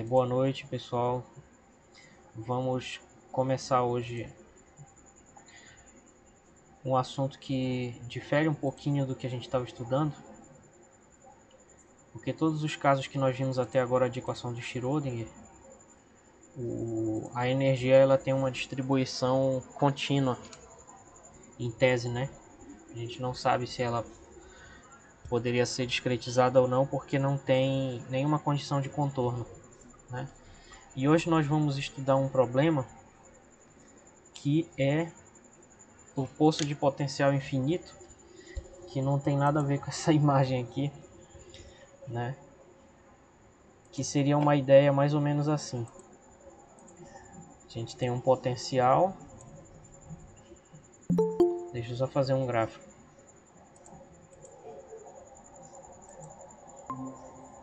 Boa noite, pessoal. Vamos começar hoje um assunto que difere um pouquinho do que a gente estava estudando, porque todos os casos que nós vimos até agora de equação de Schrödinger, a energia ela tem uma distribuição contínua, em tese, né? A gente não sabe se ela poderia ser discretizada ou não, porque não tem nenhuma condição de contorno, né? E hoje nós vamos estudar um problema que é o poço de potencial infinito, que não tem nada a ver com essa imagem aqui, né? Que seria uma ideia mais ou menos assim. A gente tem um potencial. Deixa eu só fazer um gráfico.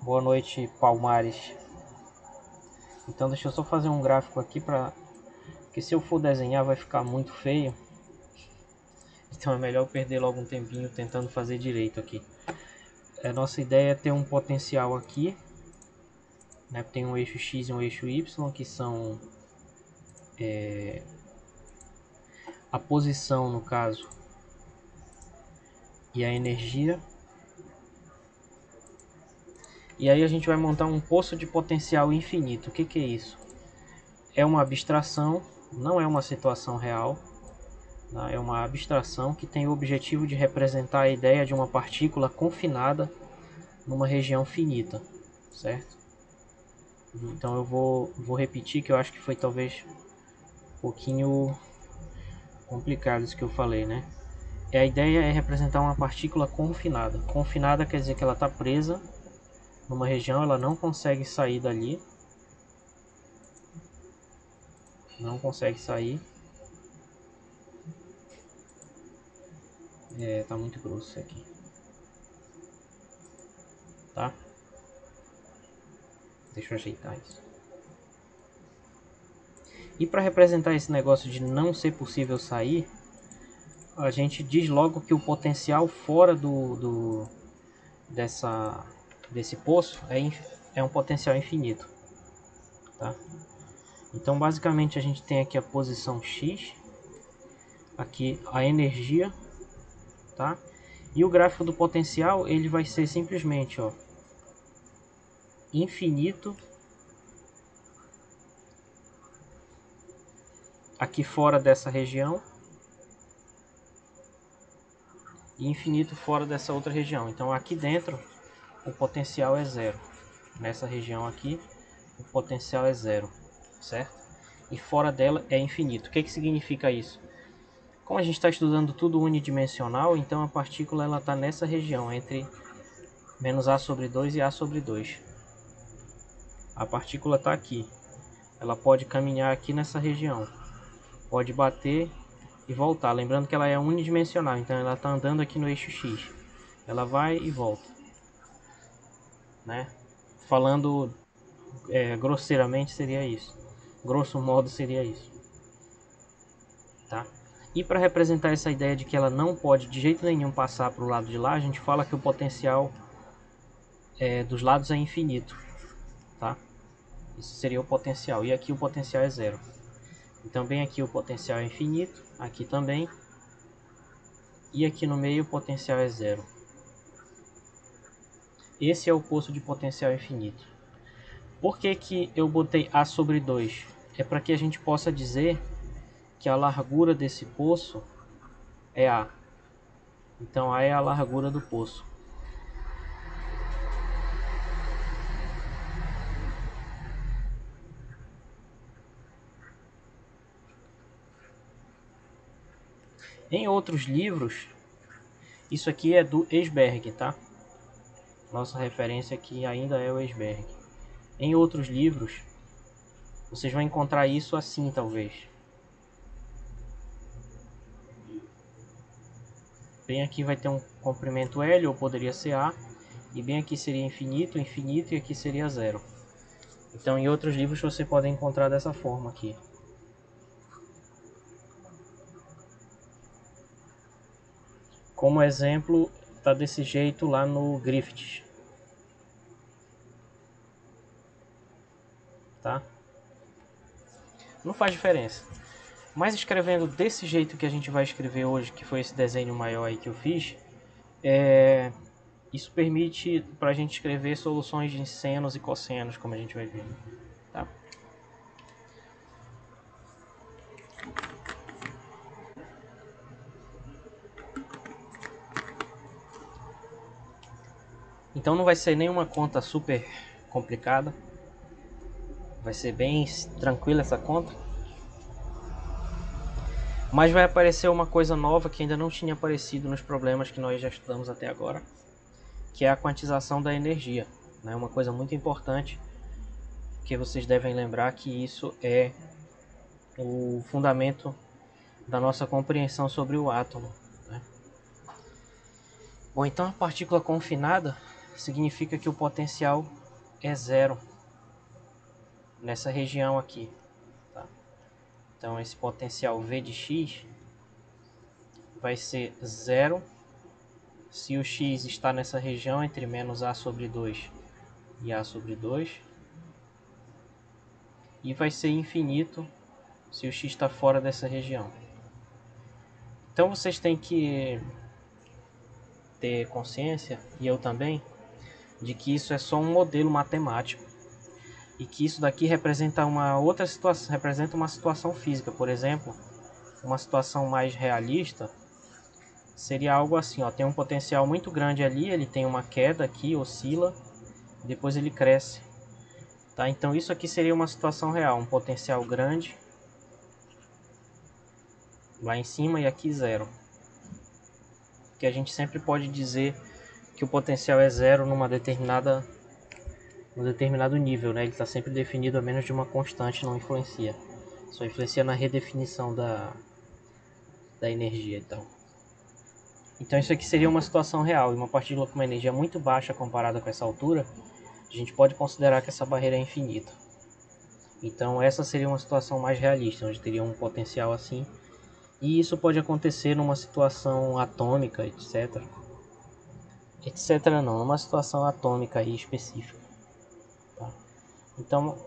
Boa noite, Palmares. Então deixa eu só fazer um gráfico aqui para, porque se eu for desenhar vai ficar muito feio. Então é melhor eu perder logo um tempinho tentando fazer direito aqui. A nossa ideia é ter um potencial aqui, né? Tem um eixo X e um eixo Y, que são a posição no caso e a energia. E aí a gente vai montar um poço de potencial infinito. O que é isso? É uma abstração, não é uma situação real, né? É uma abstração que tem o objetivo de representar a ideia de uma partícula confinada numa região finita, certo? Então eu vou repetir, que eu acho que foi talvez um pouquinho complicado isso que eu falei, né? A ideia é representar uma partícula confinada. Confinada quer dizer que ela está presa numa região, ela não consegue sair dali. Não consegue sair. Tá muito grosso isso aqui. Tá? Deixa eu ajeitar isso. E para representar esse negócio de não ser possível sair, a gente diz logo que o potencial fora desse poço é um potencial infinito. Tá? Então basicamente a gente tem aqui a posição X, aqui a energia, tá? E o gráfico do potencial ele vai ser simplesmente, ó, infinito aqui fora dessa região e infinito fora dessa outra região. Então aqui dentro o potencial é zero. Nessa região aqui o potencial é zero, certo? E fora dela é infinito. O que significa isso? Como a gente está estudando tudo unidimensional, então a partícula ela está nessa região entre menos A sobre 2 e A sobre 2. A partícula está aqui. Ela pode caminhar aqui nessa região. Pode bater e voltar. Lembrando que ela é unidimensional, então ela está andando aqui no eixo X. Ela vai e volta, né? Falando grosseiramente seria isso. Grosso modo seria isso, tá? E para representar essa ideia de que ela não pode de jeito nenhum passar para o lado de lá, a gente fala que o potencial dos lados é infinito, tá? Isso seria o potencial. E aqui o potencial é zero. Então bem aqui o potencial é infinito, aqui também. E aqui no meio o potencial é zero. Esse é o poço de potencial infinito. Por que eu botei A sobre 2? É para que a gente possa dizer que a largura desse poço é A. Então A é a largura do poço. Em outros livros, isso aqui é do Esberg, tá? Nossa referência aqui ainda é o Esberg. Em outros livros, vocês vão encontrar isso assim, talvez. Bem aqui vai ter um comprimento L, ou poderia ser A. E bem aqui seria infinito, infinito, e aqui seria zero. Então em outros livros você pode encontrar dessa forma aqui. Como exemplo, está desse jeito lá no Griffiths. tá? Não faz diferença. Mas escrevendo desse jeito que a gente vai escrever hoje, que foi esse desenho maior aí que eu fiz, isso permite para a gente escrever soluções de senos e cossenos, como a gente vai ver, tá? Então não vai ser nenhuma conta super complicada, vai ser bem tranquila essa conta. Mas vai aparecer uma coisa nova que ainda não tinha aparecido nos problemas que nós já estudamos até agora, que é a quantização da energia, né? Uma coisa muito importante, que vocês devem lembrar que isso é o fundamento da nossa compreensão sobre o átomo, né? Bom, então a partícula confinada significa que o potencial é zero nessa região aqui, tá? Então esse potencial V de x vai ser zero se o x está nessa região entre menos a sobre 2 e a sobre 2, e vai ser infinito se o x está fora dessa região. Então vocês têm que ter consciência, e eu também, de que isso é só um modelo matemático e que isso daqui representa uma outra situação, representa uma situação física. Por exemplo, uma situação mais realista seria algo assim, ó, tem um potencial muito grande ali, ele tem uma queda aqui, oscila, depois ele cresce, tá? Então isso aqui seria uma situação real, um potencial grande lá em cima e aqui zero. Que a gente sempre pode dizer que o potencial é zero num determinado nível, né? Ele está sempre definido a menos de uma constante, não influencia. Só influencia na redefinição da energia e tal. Então isso aqui seria uma situação real, e uma partícula com uma energia muito baixa comparada com essa altura, a gente pode considerar que essa barreira é infinita. Então essa seria uma situação mais realista, onde teria um potencial assim, e isso pode acontecer numa situação atômica, etc. Etc não, numa situação atômica aí específica. Tá? Então,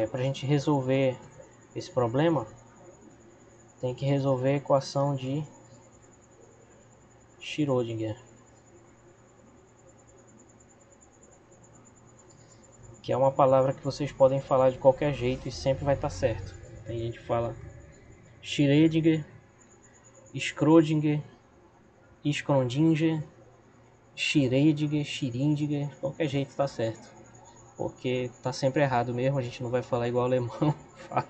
para a gente resolver esse problema, tem que resolver a equação de Schrödinger, que é uma palavra que vocês podem falar de qualquer jeito e sempre vai estar certo. Tem gente que fala Schrödinger, Schrödinger, Schrödinger, Schrödinger, Schrödinger, de qualquer jeito está certo, porque está sempre errado mesmo, a gente não vai falar igual o alemão fala.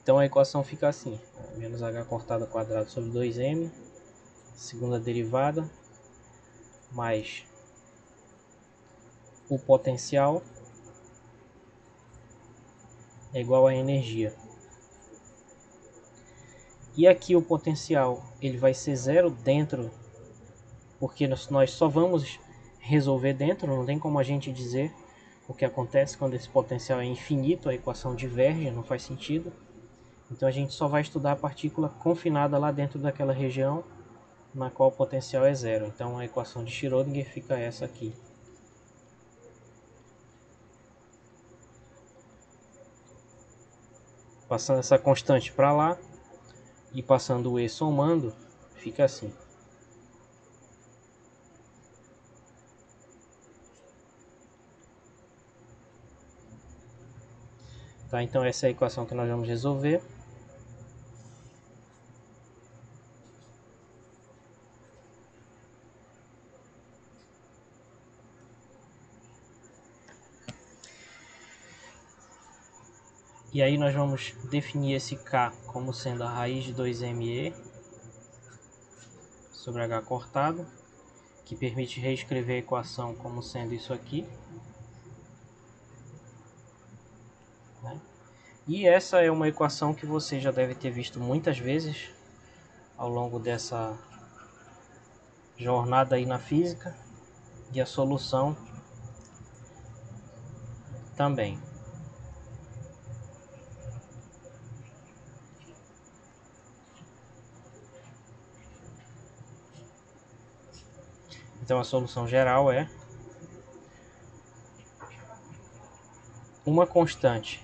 Então a equação fica assim, menos h cortado ao quadrado sobre 2m, segunda derivada, mais o potencial é igual à energia. E aqui o potencial ele vai ser zero dentro, porque nós só vamos resolver dentro, não tem como a gente dizer o que acontece quando esse potencial é infinito, a equação diverge, não faz sentido. Então a gente só vai estudar a partícula confinada lá dentro daquela região na qual o potencial é zero. Então a equação de Schrödinger fica essa aqui. Passando essa constante para lá e passando o E somando, fica assim. Tá, então essa é a equação que nós vamos resolver. E aí nós vamos definir esse K como sendo a raiz de 2ME sobre H cortado, que permite reescrever a equação como sendo isso aqui, né? E essa é uma equação que você já deve ter visto muitas vezes ao longo dessa jornada aí na física, e a solução também. Então a solução geral é uma constante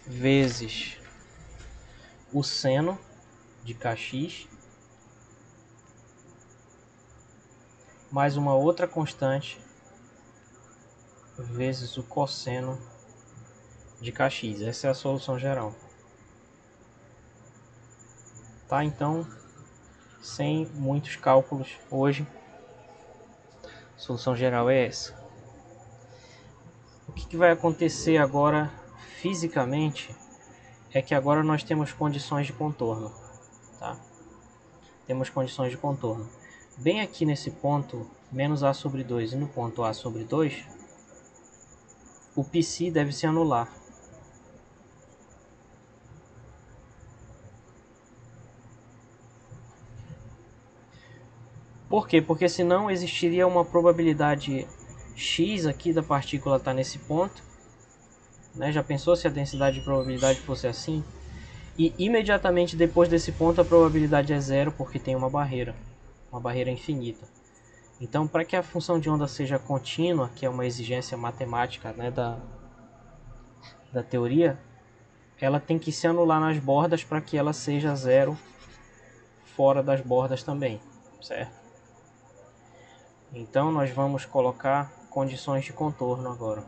vezes o seno de kx mais uma outra constante vezes o cosseno de kx. Essa é a solução geral. Tá? Então, sem muitos cálculos hoje, a solução geral é essa. O que vai acontecer agora fisicamente é que agora nós temos condições de contorno. Tá? Temos condições de contorno. Bem aqui nesse ponto, menos a sobre 2 e no ponto a sobre 2, o psi deve se anular. Por quê? Porque senão existiria uma probabilidade x aqui da partícula estar nesse ponto, né? Já pensou se a densidade de probabilidade fosse assim? E imediatamente depois desse ponto a probabilidade é zero, porque tem uma barreira infinita. Então, para que a função de onda seja contínua, que é uma exigência matemática, né, da teoria, ela tem que se anular nas bordas para que ela seja zero fora das bordas também, certo? Então nós vamos colocar condições de contorno agora.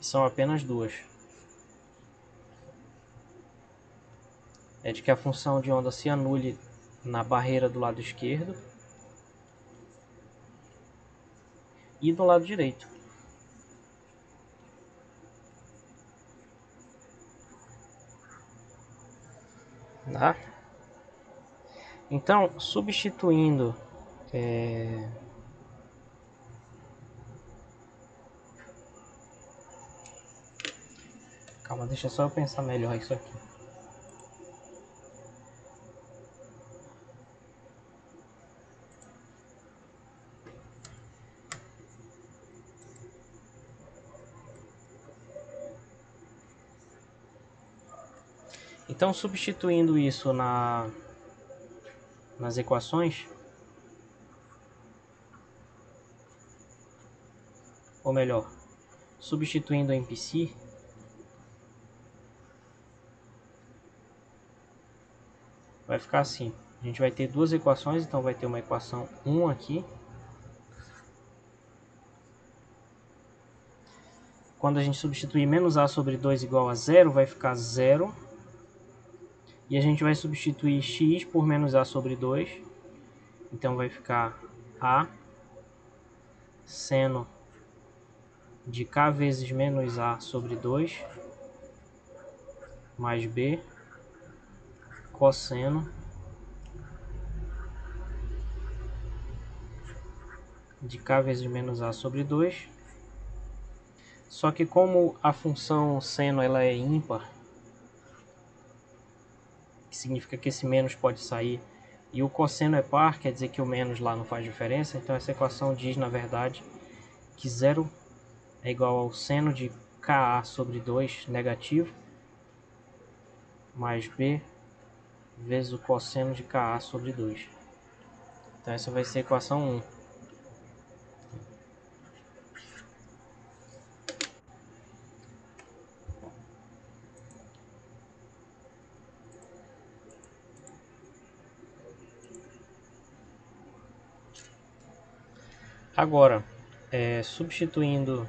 São apenas duas. É de que a função de onda se anule na barreira do lado esquerdo e do lado direito. Tá? Então, substituindo calma, deixa só eu pensar melhor isso aqui. Então, substituindo isso nas equações, ou melhor, substituindo em psi, vai ficar assim. A gente vai ter duas equações, então vai ter uma equação 1 aqui. Quando a gente substituir menos a sobre 2 igual a zero, vai ficar zero. E a gente vai substituir x por menos a sobre 2. Então vai ficar a seno de k vezes menos a sobre 2 mais b cosseno de k vezes menos a sobre 2. Só que como a função seno ela é ímpar, que significa que esse menos pode sair, e o cosseno é par, quer dizer que o menos lá não faz diferença, então essa equação diz na verdade que zero é igual ao seno de Ka sobre 2 negativo mais b vezes o cosseno de Ka sobre 2. Então essa vai ser a equação 1. Agora, substituindo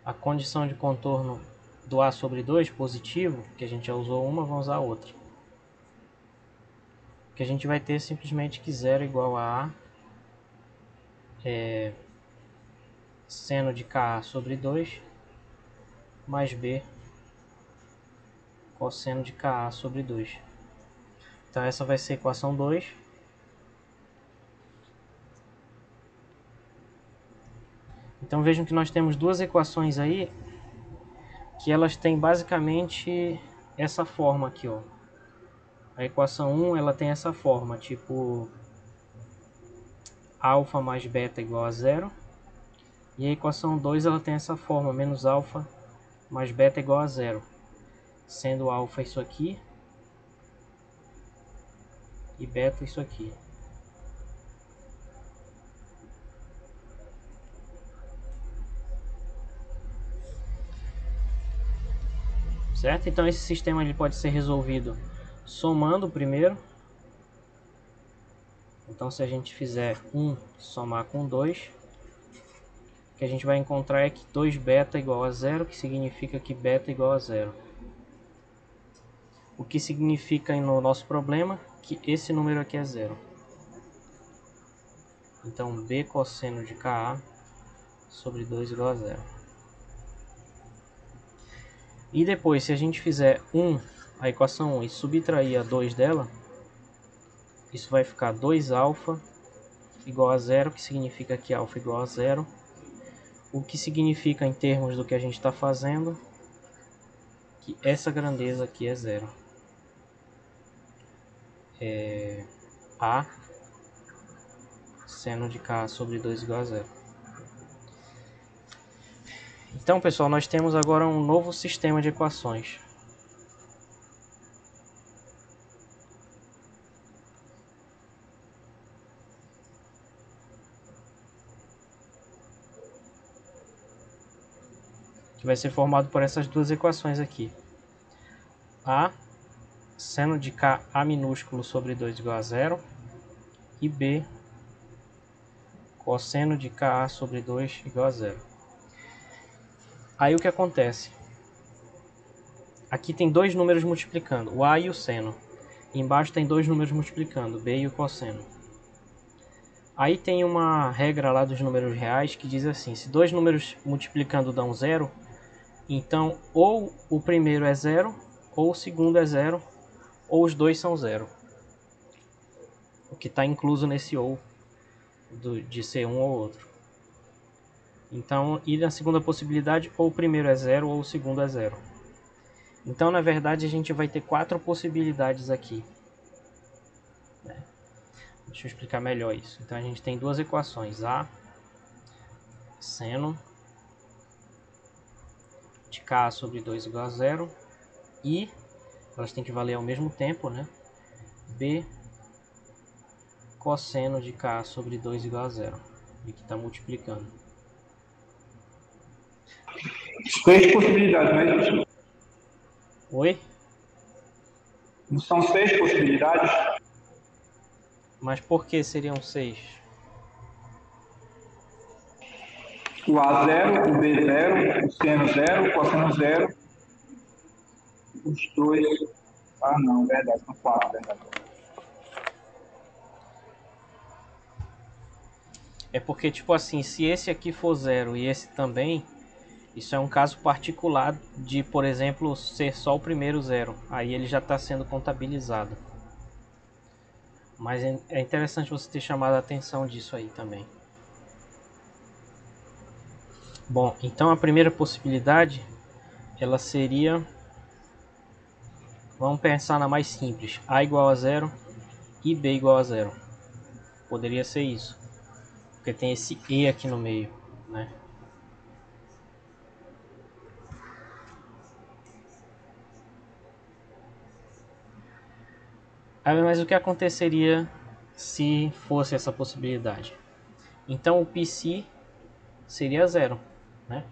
a condição de contorno do A sobre 2 positivo, que a gente já usou uma, vamos usar outra. Que a gente vai ter simplesmente que zero igual a seno de Ka sobre 2 mais b cosseno de Ka sobre 2. Então essa vai ser a equação 2. Então vejam que nós temos duas equações aí que elas têm basicamente essa forma aqui, ó. A equação 1 ela tem essa forma, tipo alfa mais beta igual a zero. E a equação 2 ela tem essa forma, menos alfa mais beta igual a zero, sendo alfa isso aqui e beta isso aqui. Certo? Então esse sistema ele pode ser resolvido somando primeiro. Então se a gente fizer 1 somar com 2, o que a gente vai encontrar é que 2 beta igual a zero, que significa que beta igual a zero. O que significa no nosso problema que esse número aqui é zero. Então b cosseno de Ka sobre 2 igual a zero. E depois, se a gente fizer a equação 1 e subtrair a 2 dela, isso vai ficar 2α igual a zero, que significa que alfa igual a zero. O que significa, em termos do que a gente está fazendo, que essa grandeza aqui é zero. A seno de K sobre 2 igual a zero. Então, pessoal, nós temos agora um novo sistema de equações. Que vai ser formado por essas duas equações aqui. A seno de Ka minúsculo sobre 2 igual a zero. E B cosseno de Ka sobre 2 igual a zero. Aí o que acontece? Aqui tem dois números multiplicando, o A e o seno. Embaixo tem dois números multiplicando, B e o cosseno. Aí tem uma regra lá dos números reais que diz assim, se dois números multiplicando dão zero, então ou o primeiro é zero, ou o segundo é zero, ou os dois são zero. O que está incluso nesse ou de ser um ou outro. Então, e na segunda possibilidade, ou o primeiro é zero, ou o segundo é zero. Então, na verdade, a gente vai ter 4 possibilidades aqui. Deixa eu explicar melhor isso. Então, a gente tem duas equações. A seno de K sobre 2 igual a zero. E elas têm que valer ao mesmo tempo, né? B cosseno de K sobre 2 igual a zero. E que está multiplicando. 6 possibilidades, não é isso? Oi? Não são 6 possibilidades? Mas por que seriam 6? O A zero, o B zero, o seno zero, o cosseno zero. Os dois. Ah, não, verdade, são 4, verdade. É porque, tipo assim, se esse aqui for zero e esse também, isso é um caso particular de, por exemplo, ser só o primeiro zero. Aí ele já está sendo contabilizado. Mas é interessante você ter chamado a atenção disso aí também. Bom, então a primeira possibilidade, ela seria... Vamos pensar na mais simples. A igual a zero e B igual a zero. Poderia ser isso. Porque tem esse E aqui no meio, né? Mas o que aconteceria se fosse essa possibilidade? Então o Psi seria zero, né?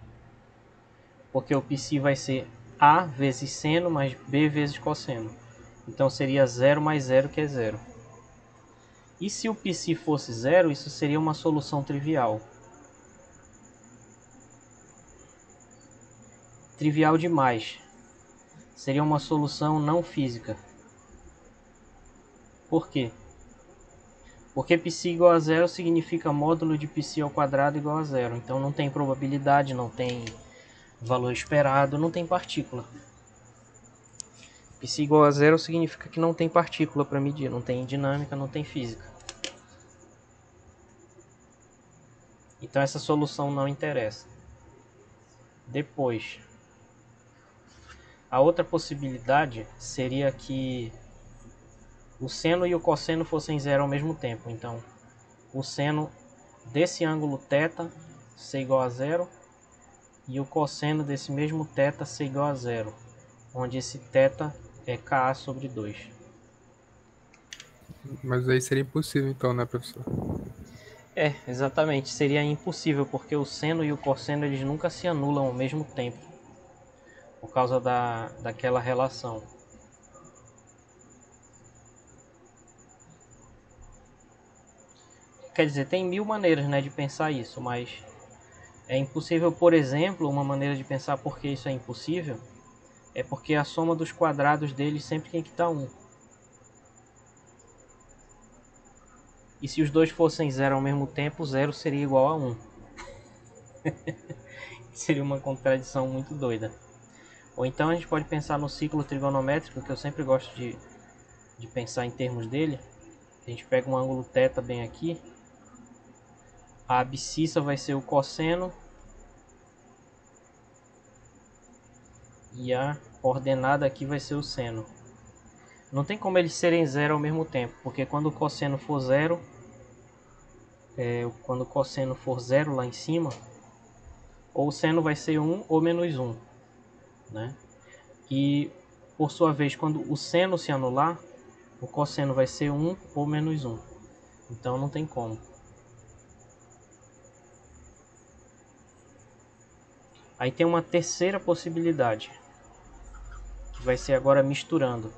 Porque o Psi vai ser A vezes seno mais B vezes cosseno. Então seria 0 mais 0, que é 0. E se o Psi fosse zero, isso seria uma solução trivial. Trivial demais. Seria uma solução não física. Por quê? Porque Psi igual a zero significa módulo de Psi ao quadrado igual a zero. Então não tem probabilidade, não tem valor esperado, não tem partícula. Psi igual a zero significa que não tem partícula para medir, não tem dinâmica, não tem física. Então essa solução não interessa. Depois, a outra possibilidade seria que o seno e o cosseno fossem zero ao mesmo tempo. Então, o seno desse ângulo θ ser igual a zero e o cosseno desse mesmo θ ser igual a zero, onde esse θ é Ka sobre 2. Mas aí seria impossível então, né, professor? É, exatamente, seria impossível, porque o seno e o cosseno eles nunca se anulam ao mesmo tempo, por causa daquela relação. Quer dizer, tem mil maneiras, né, de pensar isso, mas é impossível. Por exemplo, uma maneira de pensar por que isso é impossível é porque a soma dos quadrados deles sempre tem que estar 1. E se os dois fossem zero ao mesmo tempo, zero seria igual a 1. Seria uma contradição muito doida. Ou então a gente pode pensar no ciclo trigonométrico, que eu sempre gosto de pensar em termos dele. A gente pega um ângulo θ bem aqui. A abscissa vai ser o cosseno. E a ordenada aqui vai ser o seno. Não tem como eles serem zero ao mesmo tempo, porque quando o cosseno for zero, quando o cosseno for zero lá em cima, ou o seno vai ser 1 ou menos 1, né? E por sua vez, quando o seno se anular, o cosseno vai ser 1 ou menos 1. Então não tem como. Aí tem uma terceira possibilidade, que vai ser agora misturando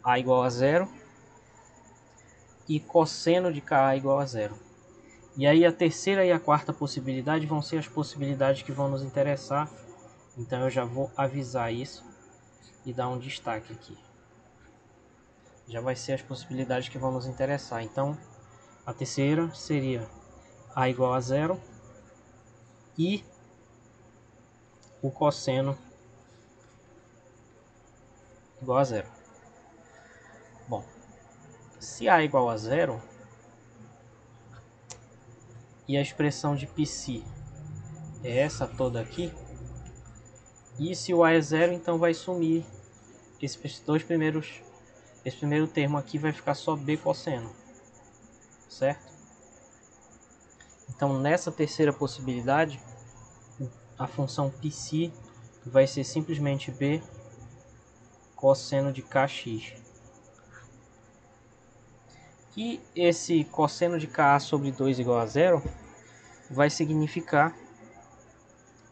A igual a zero e cosseno de Ka igual a zero. E aí a terceira e a quarta possibilidade vão ser as possibilidades que vão nos interessar. Então eu já vou avisar isso e dar um destaque aqui. Já vai ser as possibilidades que vão nos interessar. Então a terceira seria A igual a zero e o cosseno igual a zero. Bom, se A igual a zero e a expressão de π é essa toda aqui, e se o A é zero, então vai sumir esses dois primeiros. Esse primeiro termo aqui vai ficar só B cosseno, certo? Então nessa terceira possibilidade, a função π vai ser simplesmente B cosseno de Kx. E esse cosseno de Ka sobre 2 igual a zero vai significar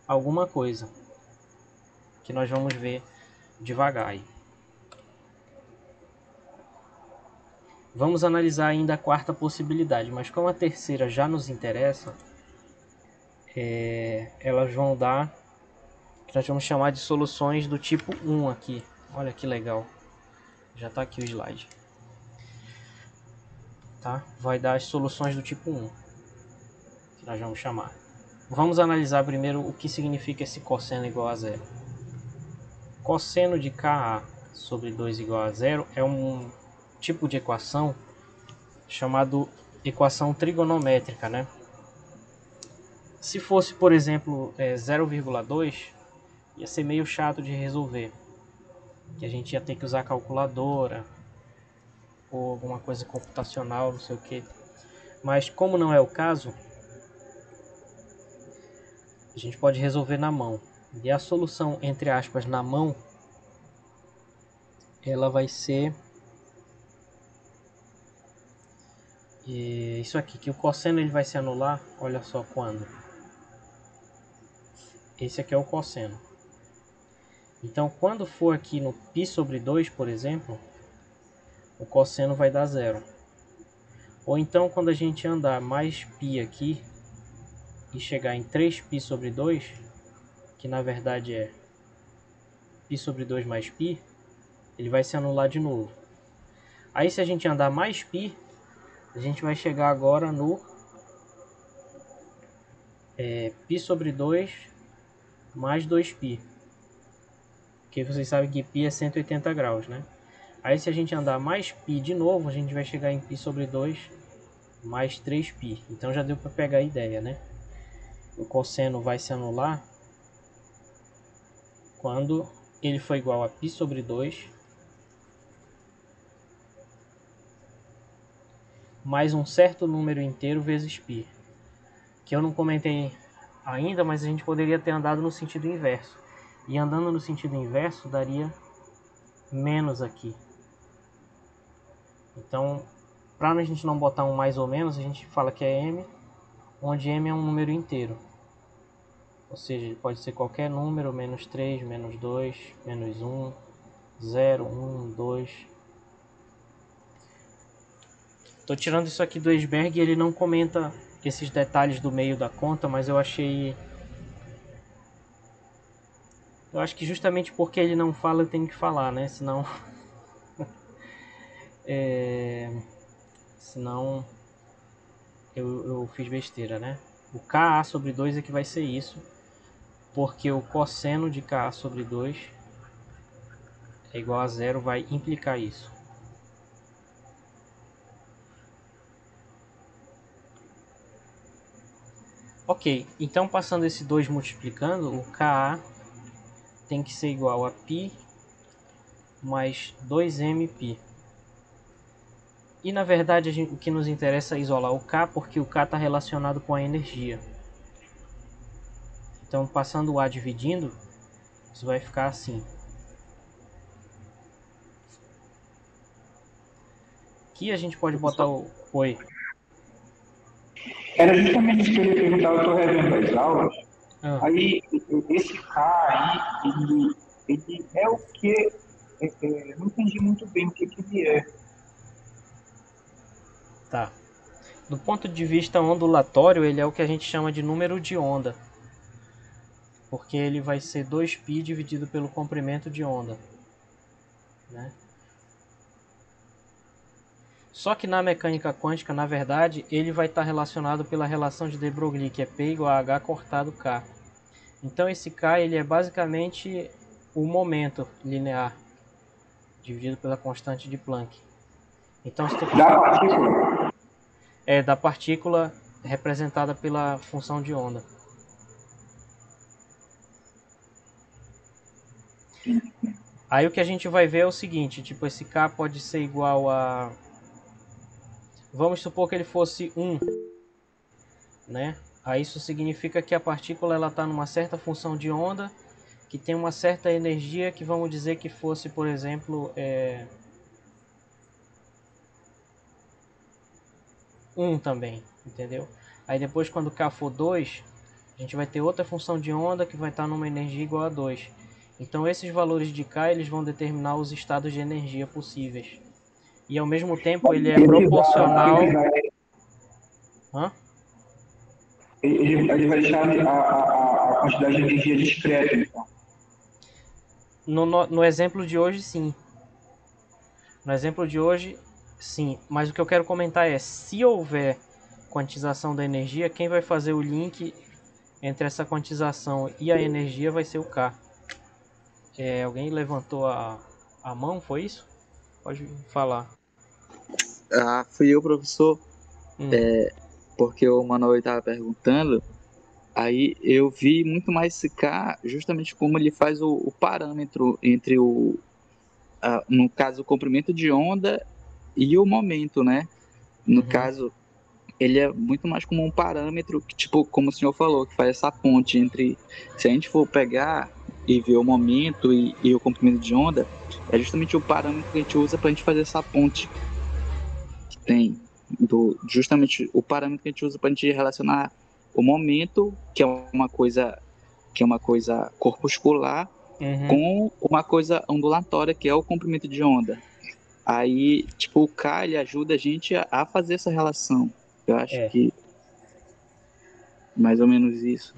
alguma coisa que nós vamos ver devagar aí. Vamos analisar ainda a quarta possibilidade, mas como a terceira já nos interessa, elas vão dar o que nós vamos chamar de soluções do tipo 1 aqui. Olha que legal, já está aqui o slide. Tá? Vai dar as soluções do tipo 1, que nós vamos chamar. Vamos analisar primeiro o que significa esse cosseno igual a zero. Cosseno de Ka sobre 2 igual a zero é um tipo de equação chamado equação trigonométrica, né? Se fosse, por exemplo, 0,2, ia ser meio chato de resolver, que a gente ia ter que usar calculadora ou alguma coisa computacional, não sei o que. Mas como não é o caso, a gente pode resolver na mão. E a solução, entre aspas, na mão, ela vai ser isso aqui, que o cosseno ele vai se anular, olha só quando. Esse aqui é o cosseno. Então, quando for aqui no π sobre 2, por exemplo, o cosseno vai dar zero. Ou então, quando a gente andar mais π aqui e chegar em 3π sobre 2, que na verdade é π sobre 2 mais π, ele vai se anular de novo. Aí, se a gente andar mais π, a gente vai chegar agora no π sobre 2 mais 2π. Porque vocês sabem que π é 180 graus, né? Aí se a gente andar mais π de novo, a gente vai chegar em π sobre 2 mais 3π. Então já deu para pegar a ideia, né? O cosseno vai se anular quando ele for igual a π sobre 2 mais um certo número inteiro vezes π. Que eu não comentei ainda, mas a gente poderia ter andado no sentido inverso. E andando no sentido inverso daria menos aqui. Então, para a gente não botar um mais ou menos, a gente fala que é m, onde m é um número inteiro. Ou seja, pode ser qualquer número, menos 3, menos 2, menos 1, 0, 1, 2. Estou tirando isso aqui do Esberg e ele não comenta esses detalhes do meio da conta, mas eu achei... Eu acho que justamente porque ele não fala, eu tenho que falar, né? Senão... Senão eu fiz besteira, né? O Ka sobre 2 é que vai ser isso, porque o cosseno de Ka sobre 2 é igual a zero, vai implicar isso. Ok, então passando esse 2 multiplicando, o Ka tem que ser igual a π mais 2mπ. E na verdade o que nos interessa é isolar o K, porque o K está relacionado com a energia. Então passando o A dividindo, isso vai ficar assim. Aqui a gente pode botar o... Oi. Era justamente isso que eu ia perguntar, eu estou revendo as aulas. Ah, Aí, esse K aí, ele é o que? Não entendi muito bem o que ele é. tá. Do ponto de vista ondulatório, ele é o que a gente chama de número de onda. Porque ele vai ser 2π dividido pelo comprimento de onda, né? Só que na mecânica quântica, na verdade, ele vai estar relacionado pela relação de de Broglie, que é P igual a H cortado K. Então esse K ele é basicamente o momento linear, dividido pela constante de Planck. Então se tu... Da partícula? é da partícula representada pela função de onda. Aí o que a gente vai ver é o seguinte, tipo, esse K pode ser igual a... Vamos supor que ele fosse 1, né? Aí isso significa que a partícula ela está numa certa função de onda, que tem uma certa energia, que vamos dizer que fosse, por exemplo, 1 também, entendeu? Aí depois quando K for 2, a gente vai ter outra função de onda que vai estar numa energia igual a 2. Então esses valores de K eles vão determinar os estados de energia possíveis. E ao mesmo tempo ele é proporcional... Hã? Ele vai deixar a quantidade de energia discreta, então. No exemplo de hoje, sim. No exemplo de hoje, sim. Mas o que eu quero comentar é, se houver quantização da energia, quem vai fazer o link entre essa quantização e a energia vai ser o K. Alguém levantou a mão, foi isso? Pode falar. Ah, fui eu, professor, Hum, porque o Manuel estava perguntando. Aí eu vi muito mais esse K, justamente como ele faz o parâmetro entre no caso, o comprimento de onda e o momento, né? No uhum. caso, ele é muito mais como um parâmetro, que, tipo, como o senhor falou, que faz essa ponte entre, se a gente for pegar e ver o momento e o comprimento de onda, é justamente o parâmetro que a gente usa para a gente fazer essa ponte que tem, justamente o parâmetro que a gente usa para a gente relacionar o momento, que é uma coisa corpuscular, Uhum. com uma coisa ondulatória, que é o comprimento de onda. Aí, tipo, o K, ele ajuda a gente a fazer essa relação. Eu acho É. que mais ou menos isso.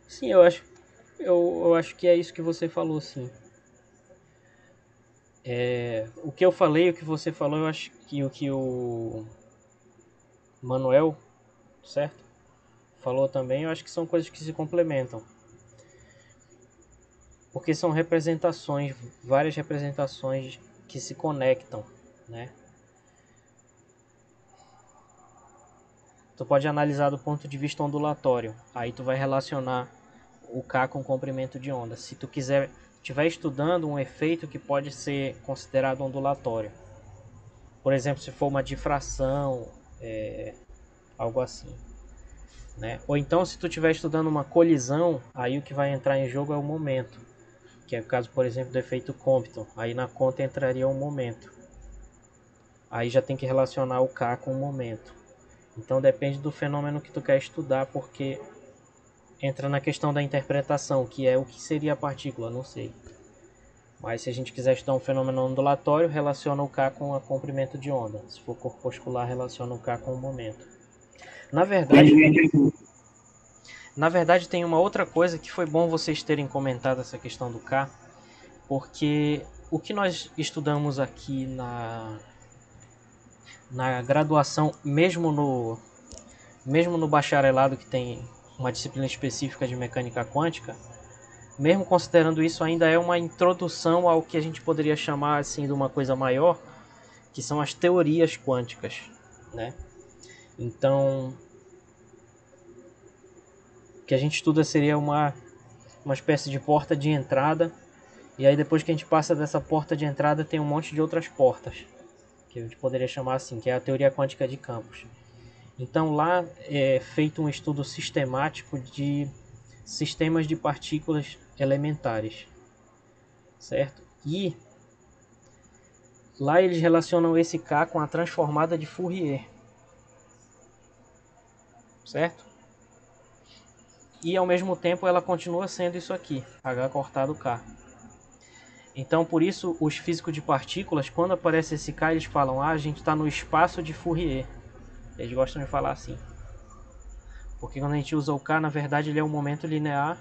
Sim, eu acho que é isso que você falou, sim. O que eu falei, o que você falou, eu acho que o que o Manuel, certo? Falou também, eu acho que são coisas que se complementam. Porque são representações, várias representações que se conectam, né? Tu pode analisar do ponto de vista ondulatório. Aí tu vai relacionar o K com o comprimento de onda. Se tu estiver estudando um efeito que pode ser considerado ondulatório. Por exemplo, se for uma difração, algo assim. né? Ou então, se tu estiver estudando uma colisão, aí o que vai entrar em jogo é o momento, que é o caso, por exemplo, do efeito Compton. Aí na conta entraria o momento. Aí já tem que relacionar o K com o momento. Então depende do fenômeno que tu quer estudar, porque entra na questão da interpretação, que é o que seria a partícula, não sei. Mas se a gente quiser estudar um fenômeno ondulatório, relaciona o K com o comprimento de onda. Se for corpuscular, relaciona o K com o momento. Na verdade, tem uma outra coisa que foi bom vocês terem comentado essa questão do K, porque o que nós estudamos aqui na graduação, mesmo no bacharelado, que tem uma disciplina específica de mecânica quântica, mesmo considerando isso, ainda é uma introdução ao que a gente poderia chamar assim de uma coisa maior, que são as teorias quânticas, né? Então, o que a gente estuda seria uma espécie de porta de entrada, e aí depois que a gente passa dessa porta de entrada tem um monte de outras portas, que a gente poderia chamar assim, que é a teoria quântica de campos. Então lá é feito um estudo sistemático de sistemas de partículas elementares, certo? E lá eles relacionam esse K com a transformada de Fourier, certo? E ao mesmo tempo ela continua sendo isso aqui, H cortado K. Então por isso os físicos de partículas, quando aparece esse K, eles falam: ah, a gente está no espaço de Fourier. Eles gostam de falar assim. Porque quando a gente usa o K, na verdade ele é um momento linear,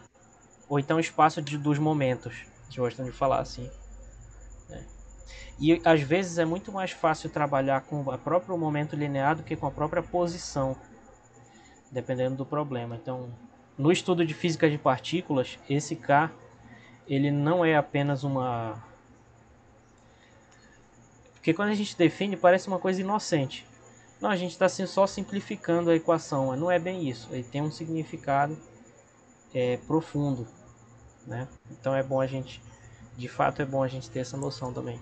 ou então espaço dos momentos. Eles gostam de falar assim. E às vezes é muito mais fácil trabalhar com o próprio momento linear do que com a própria posição, dependendo do problema. Então, no estudo de física de partículas, esse K, ele não é apenas uma... Porque quando a gente define, parece uma coisa inocente. Não, a gente está só simplificando a equação, mas não é bem isso. Ele tem um significado profundo, né? Então é bom a gente, de fato é bom a gente ter essa noção também.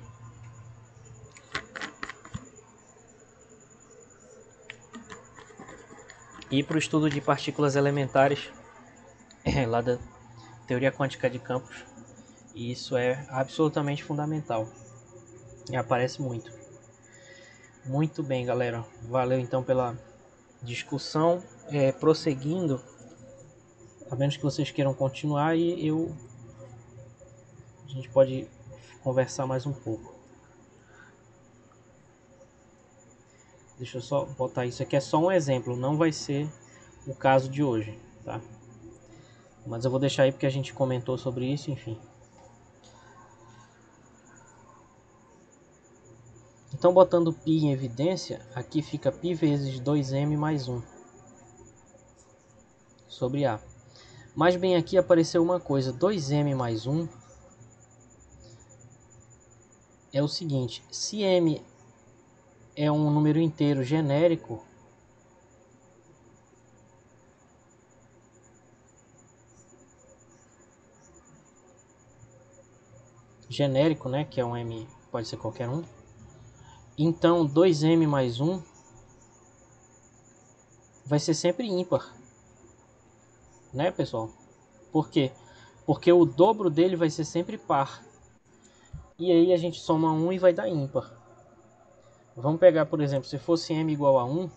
E para o estudo de partículas elementares, lá da teoria quântica de campos, e isso é absolutamente fundamental. E aparece muito. Muito bem, galera. Valeu então pela discussão. Prosseguindo, a menos que vocês queiram continuar, e a gente pode conversar mais um pouco. Deixa eu só botar isso aqui, é só um exemplo, não vai ser o caso de hoje, tá? Mas eu vou deixar aí porque a gente comentou sobre isso, enfim. Então, botando π em evidência, aqui fica π vezes 2m mais 1 sobre A. Mas bem aqui apareceu uma coisa, 2m mais 1 é o seguinte, se m é um número inteiro genérico, né, que é um m, pode ser qualquer um, então 2m mais 1 vai ser sempre ímpar, né, pessoal? Por quê? Porque o dobro dele vai ser sempre par. E aí a gente soma 1 e vai dar ímpar. Vamos pegar, por exemplo, se fosse m igual a 1,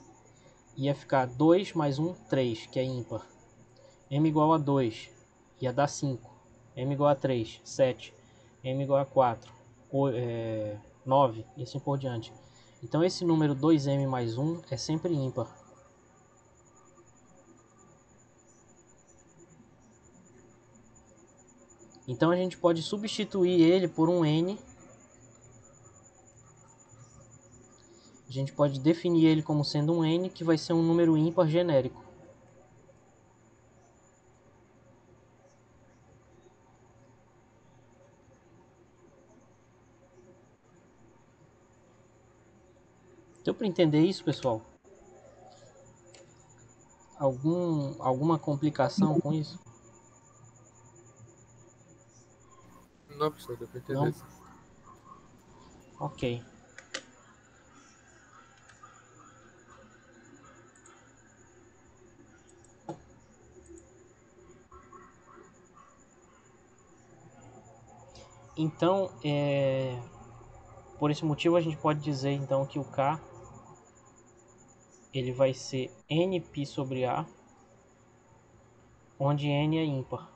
ia ficar 2 mais 1, 3, que é ímpar. M igual a 2, ia dar 5. M igual a 3, 7. M igual a 4, 9, e assim por diante. Então esse número 2m mais 1 é sempre ímpar. Então a gente pode substituir ele por um n. A gente pode definir ele como sendo um n, que vai ser um número ímpar genérico. Deu para entender isso, pessoal? Alguma complicação com isso? Não, professor, deu pra entender. Não? Ok. Então, por esse motivo a gente pode dizer então que o K ele vai ser nπ sobre A, onde n é ímpar.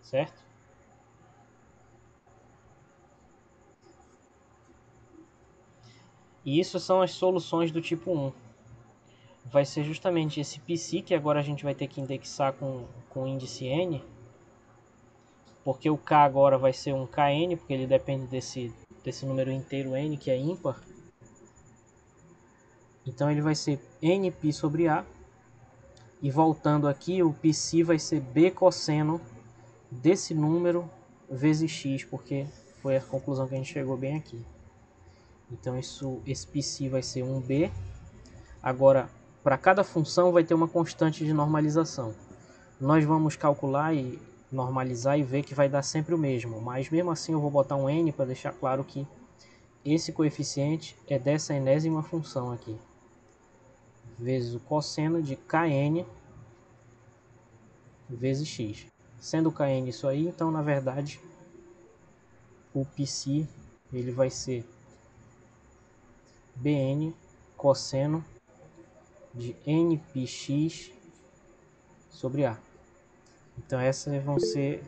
Certo? E isso são as soluções do tipo 1. Vai ser justamente esse psi que agora a gente vai ter que indexar com o índice n, porque o k agora vai ser um kn, porque ele depende desse número inteiro n, que é ímpar. Então ele vai ser nπ sobre A, e voltando aqui, o psi vai ser b cosseno desse número vezes x, porque foi a conclusão que a gente chegou bem aqui. Então esse psi vai ser 1b. Agora, para cada função vai ter uma constante de normalização. Nós vamos calcular e normalizar e ver que vai dar sempre o mesmo, mas mesmo assim eu vou botar um n para deixar claro que esse coeficiente é dessa enésima função aqui, vezes o cosseno de kn vezes x. Sendo kn isso aí, então na verdade o psi ele vai ser bn cosseno de npx sobre A. Então essas vão ser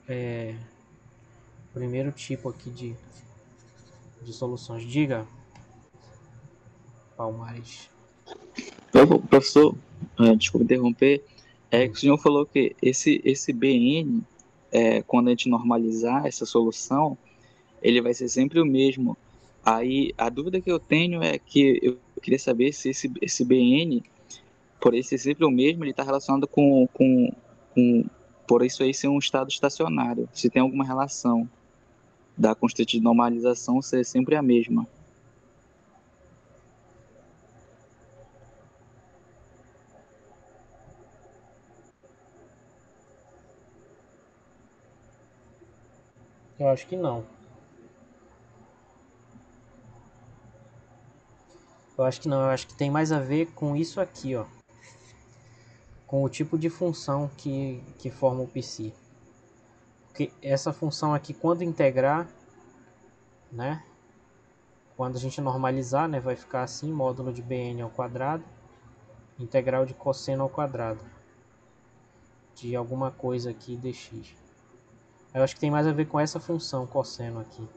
o primeiro tipo aqui de soluções. Diga, Palmares. Professor, desculpa interromper, é que o senhor falou que esse BN, quando a gente normalizar essa solução, ele vai ser sempre o mesmo. Aí a dúvida que eu tenho é que eu queria saber se esse BN, por ele ser sempre o mesmo, ele está relacionado com por isso aí ser um estado estacionário, se tem alguma relação da constante de normalização ser sempre a mesma. Eu acho que não. Eu acho que não. Eu acho que tem mais a ver com isso aqui, ó. Com o tipo de função que forma o psi. Porque essa função aqui, quando integrar, né? Quando a gente normalizar, né? Vai ficar assim, módulo de bn ao quadrado, integral de cosseno ao quadrado de alguma coisa aqui dx. Eu acho que tem mais a ver com essa função cosseno aqui.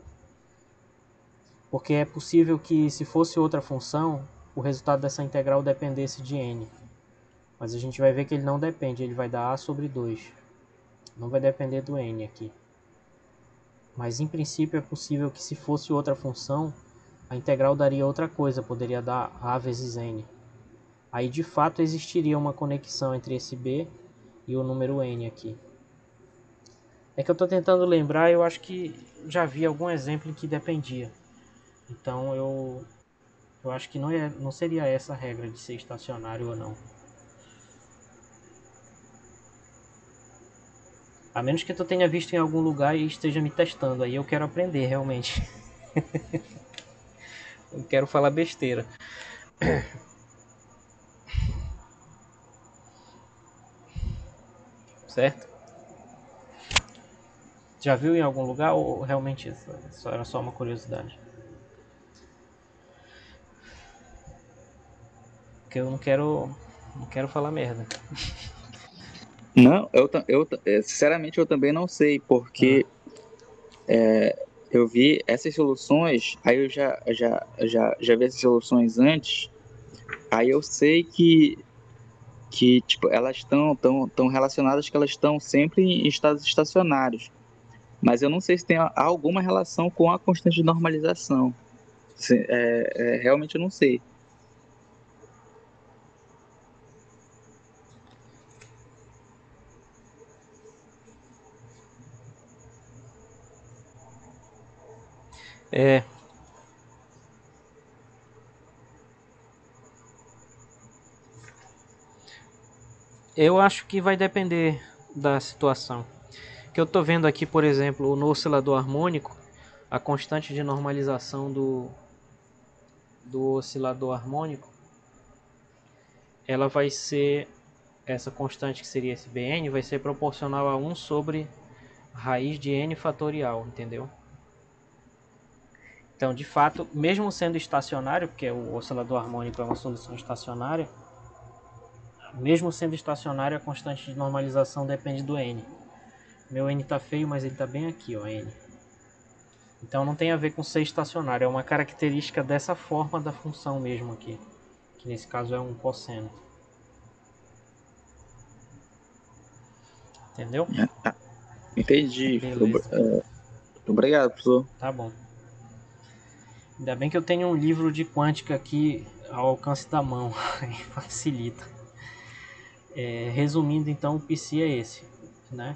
Porque é possível que, se fosse outra função, o resultado dessa integral dependesse de n. Mas a gente vai ver que ele não depende, ele vai dar a sobre 2. Não vai depender do n aqui. Mas em princípio é possível que, se fosse outra função, a integral daria outra coisa, poderia dar a vezes n. Aí de fato existiria uma conexão entre esse b e o número n aqui. É que eu estou tentando lembrar, eu acho que já vi algum exemplo em que dependia. Então eu acho que não seria essa a regra de ser estacionário ou não. A menos que tu tenha visto em algum lugar e esteja me testando. Aí eu quero aprender realmente. Eu quero falar besteira. Certo? Já viu em algum lugar ou realmente isso era só uma curiosidade? Porque eu não quero falar merda. Não, sinceramente eu também não sei, porque eu vi essas soluções, aí eu já vi essas soluções antes, aí eu sei que tipo, elas estão tão relacionadas, que elas estão sempre em estados estacionários, mas eu não sei se tem alguma relação com a constante de normalização. Realmente eu não sei. É, eu acho que vai depender da situação. Que eu estou vendo aqui, por exemplo, no oscilador harmônico, a constante de normalização do oscilador harmônico, ela vai ser essa constante que seria esse Bn vai ser proporcional a 1 sobre raiz de n fatorial, entendeu? Então, de fato, mesmo sendo estacionário, porque o oscilador harmônico é uma solução estacionária, mesmo sendo estacionário, a constante de normalização depende do n. Meu n está feio, mas ele está bem aqui, ó, n. Então não tem a ver com ser estacionário, é uma característica dessa forma da função mesmo aqui, que nesse caso é um cosseno. Entendeu? Entendi. Beleza. Obrigado, professor. Tá bom. Ainda bem que eu tenho um livro de quântica aqui ao alcance da mão, facilita. Resumindo, então, o psi é esse, né?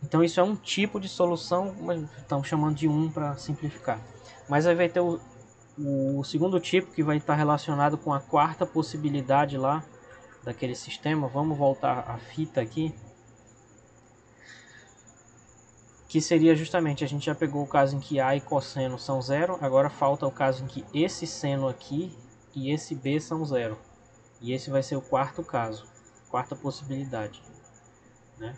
Então isso é um tipo de solução, mas estamos chamando de 1 para simplificar. Mas aí vai ter o segundo tipo, que vai estar relacionado com a quarta possibilidade lá daquele sistema. Vamos voltar a fita aqui. Que seria justamente, a gente já pegou o caso em que A e cosseno são zero, agora falta o caso em que esse seno aqui e esse B são zero. E esse vai ser o quarto caso, quarta possibilidade, né?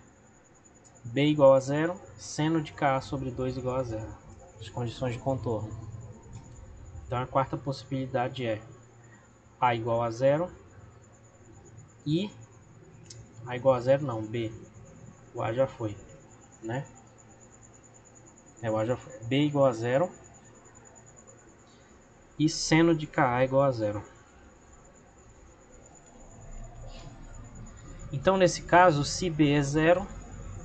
B igual a zero, seno de Ka sobre 2 igual a zero. As condições de contorno. Então a quarta possibilidade é A igual a zero e A igual a zero não, B. O A já foi, né? O A já foi. B igual a zero e seno de Ka igual a zero. Então nesse caso, se B é zero,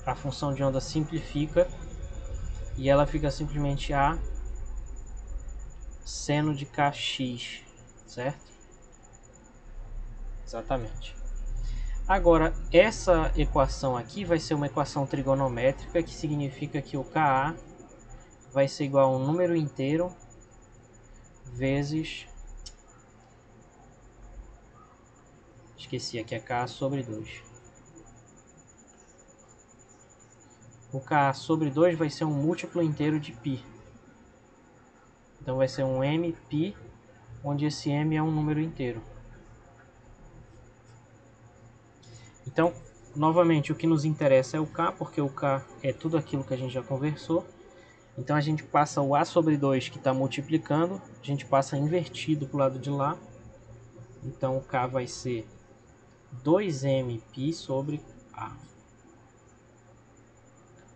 a função de onda simplifica e ela fica simplesmente A seno de Kx, certo? Exatamente. Agora, essa equação aqui vai ser uma equação trigonométrica, que significa que o Ka vai ser igual a um número inteiro vezes... Esqueci, aqui é Ka sobre 2. O Ka sobre 2 vai ser um múltiplo inteiro de π. Então vai ser um mπ, onde esse m é um número inteiro. Então, novamente, o que nos interessa é o K, porque o K é tudo aquilo que a gente já conversou. Então a gente passa o A sobre 2 que está multiplicando, a gente passa invertido para o lado de lá. Então o K vai ser 2mπ sobre A.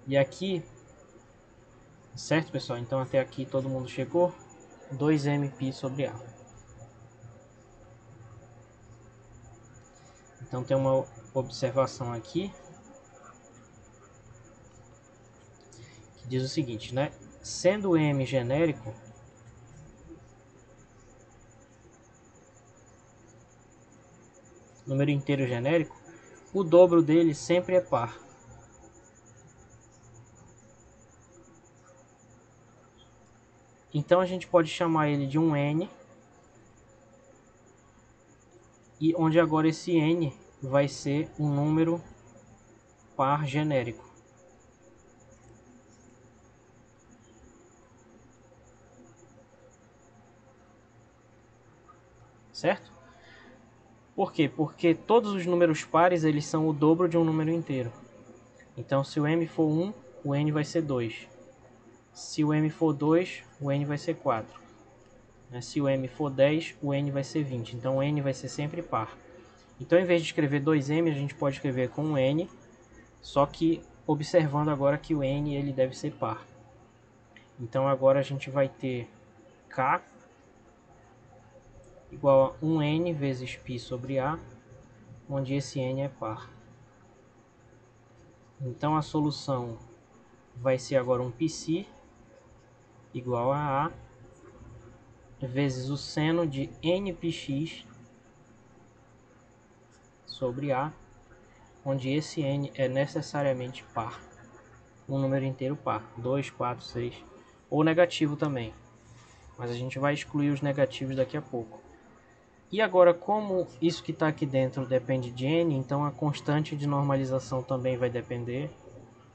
E aqui, certo pessoal? Então até aqui todo mundo chegou? 2mπ sobre A. Então tem uma observação aqui que diz o seguinte, né? Sendo M genérico, número inteiro genérico, o dobro dele sempre é par. Então a gente pode chamar ele de um N, e onde agora esse N vai ser um número par genérico. Certo? Por quê? Porque todos os números pares eles são o dobro de um número inteiro. Então se o M for 1, o N vai ser 2. Se o M for 2, o N vai ser 4. Se o M for 10, o N vai ser 20. Então o N vai ser sempre par. Então em vez de escrever 2M, a gente pode escrever com um N, só que observando agora que o N ele deve ser par. Então agora a gente vai ter K igual a 1N vezes π sobre A, onde esse N é par. Então a solução vai ser agora um πc igual a A vezes o seno de nπx sobre A, onde esse N é necessariamente par. Um número inteiro par, 2, 4, 6, ou negativo também. Mas a gente vai excluir os negativos daqui a pouco. E agora, como isso que está aqui dentro depende de n, então a constante de normalização também vai depender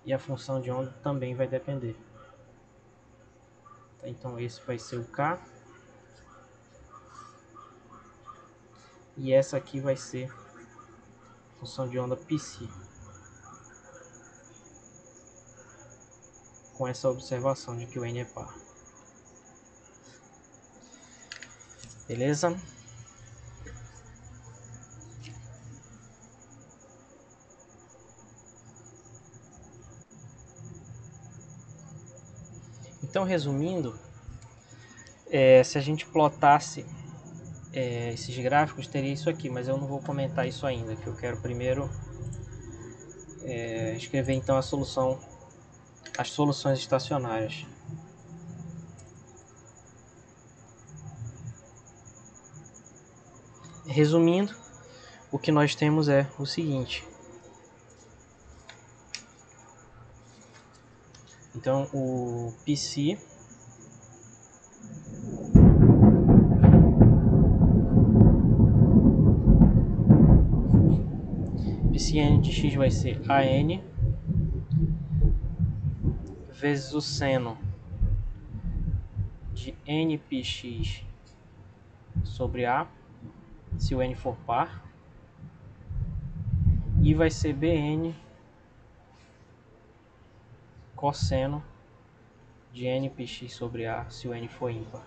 e a função de onda também vai depender. Então esse vai ser o K. E essa aqui vai ser função de onda psi. Com essa observação de que o n é par. Beleza? Então, resumindo, se a gente plotasse esses gráficos, teria isso aqui, mas eu não vou comentar isso ainda, que eu quero primeiro escrever então as soluções estacionárias. Resumindo, o que nós temos é o seguinte. Então, o psi psi de x vai ser AN vezes o seno de npx sobre A, se o n for par, e vai ser Bn cosseno de npx sobre A, se o n for ímpar.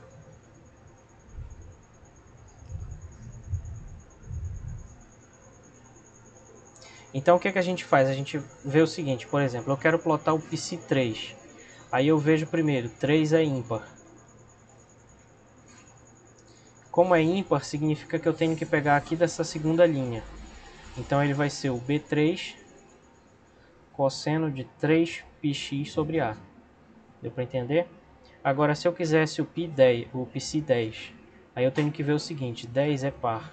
Então o que é que a gente faz? A gente vê o seguinte, por exemplo, eu quero plotar o psi3. Aí eu vejo primeiro, 3 é ímpar. Como é ímpar, significa que eu tenho que pegar aqui dessa segunda linha. Então ele vai ser o B3 cosseno de 3πx sobre A. Deu para entender? Agora, se eu quisesse o psi10, aí eu tenho que ver o seguinte, 10 é par.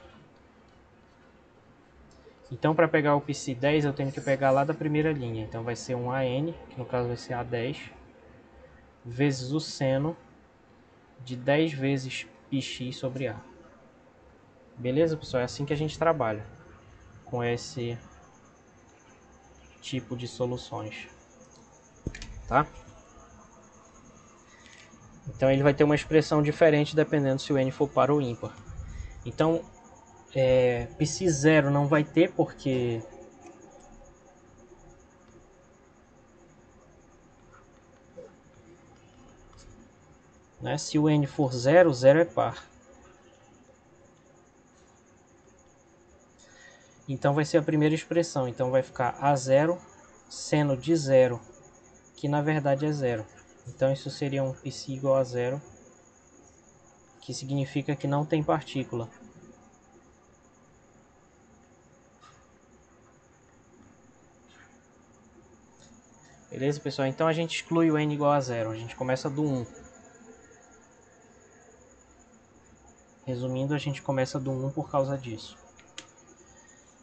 Então, para pegar o psi10, eu tenho que pegar lá da primeira linha. Então, vai ser um AN, que no caso vai ser A10, vezes o seno de 10 vezes πx sobre A. Beleza, pessoal? É assim que a gente trabalha com esse tipo de soluções. Tá? Então, ele vai ter uma expressão diferente dependendo se o n for par ou ímpar. Então, psi0 não vai ter porque se o n for 0, 0 é par. Então vai ser a primeira expressão. Então vai ficar A0 seno de 0, que na verdade é 0. Então isso seria um psi igual a 0, que significa que não tem partícula. Beleza, pessoal? Então a gente exclui o n igual a 0. A gente começa do 1. Resumindo, a gente começa do 1 por causa disso.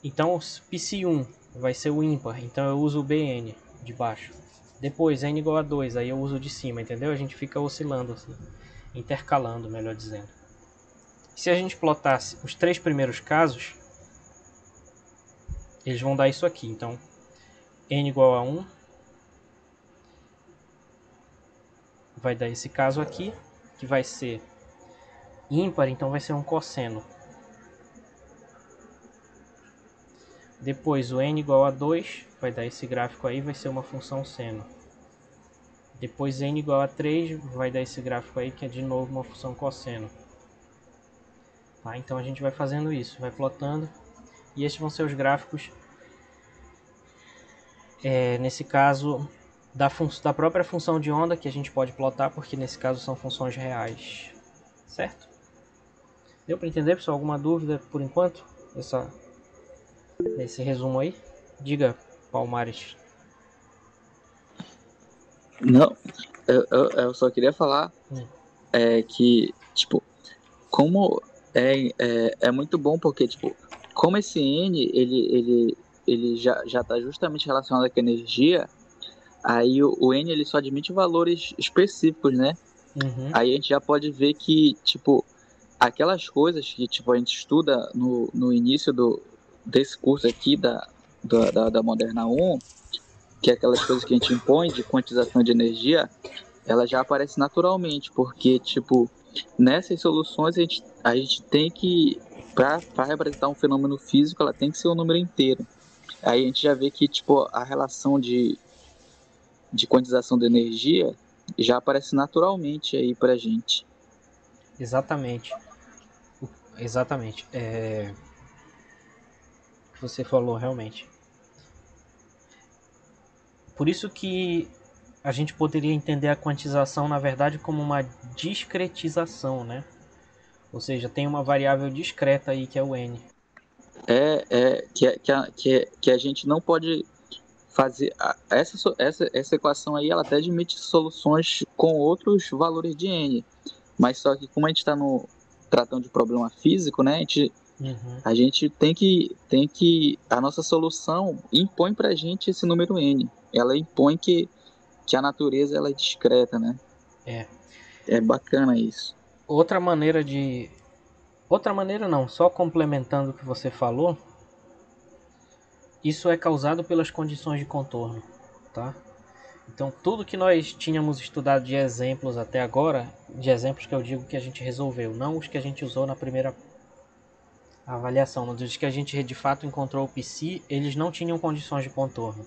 Então, psi1 vai ser o ímpar. Então eu uso o Bn de baixo. Depois, n igual a 2. Aí eu uso o de cima, entendeu? A gente fica oscilando assim. Intercalando, melhor dizendo. Se a gente plotasse os 3 primeiros casos, eles vão dar isso aqui. Então, n igual a 1 vai dar esse caso aqui, que vai ser ímpar, então vai ser um cosseno. Depois o n igual a 2 vai dar esse gráfico aí, vai ser uma função seno. Depois n igual a 3 vai dar esse gráfico aí, que é de novo uma função cosseno. Tá? Então a gente vai fazendo isso, vai plotando. E esses vão ser os gráficos, nesse caso, da própria função de onda que a gente pode plotar, porque nesse caso são funções reais. Certo? Deu para entender, pessoal? Alguma dúvida por enquanto? Esse resumo aí? Diga, Palmares. Não, eu só queria falar que, tipo, como é muito bom, porque, tipo, como esse N, ele já está justamente relacionado com a energia, aí o N ele só admite valores específicos, né? Uhum. Aí a gente já pode ver que, tipo, aquelas coisas que, tipo, a gente estuda no início desse curso aqui da Moderna 1, que é aquelas coisas que a gente impõe de quantização de energia, ela já aparece naturalmente, porque, tipo, nessas soluções a gente tem que para representar um fenômeno físico, ela tem que ser um número inteiro. Aí a gente já vê que tipo a relação de quantização da energia já aparece naturalmente aí pra gente. Exatamente. Exatamente. O que você falou realmente. Por isso que a gente poderia entender a quantização, na verdade, como uma discretização, né? Ou seja, tem uma variável discreta aí que é o n. Que a gente não pode fazer essa equação aí, ela até admite soluções com outros valores de n, mas só que como a gente está tratando de problema físico, né, a gente tem que a nossa solução impõe para a gente esse número n, ela impõe que a natureza ela é discreta, né? É bacana isso. Outra maneira não, só complementando o que você falou, isso é causado pelas condições de contorno, tá? Então, tudo que nós tínhamos estudado de exemplos até agora, de exemplos que eu digo que a gente resolveu, não os que a gente usou na primeira avaliação, mas os que a gente de fato encontrou o psi, eles não tinham condições de contorno,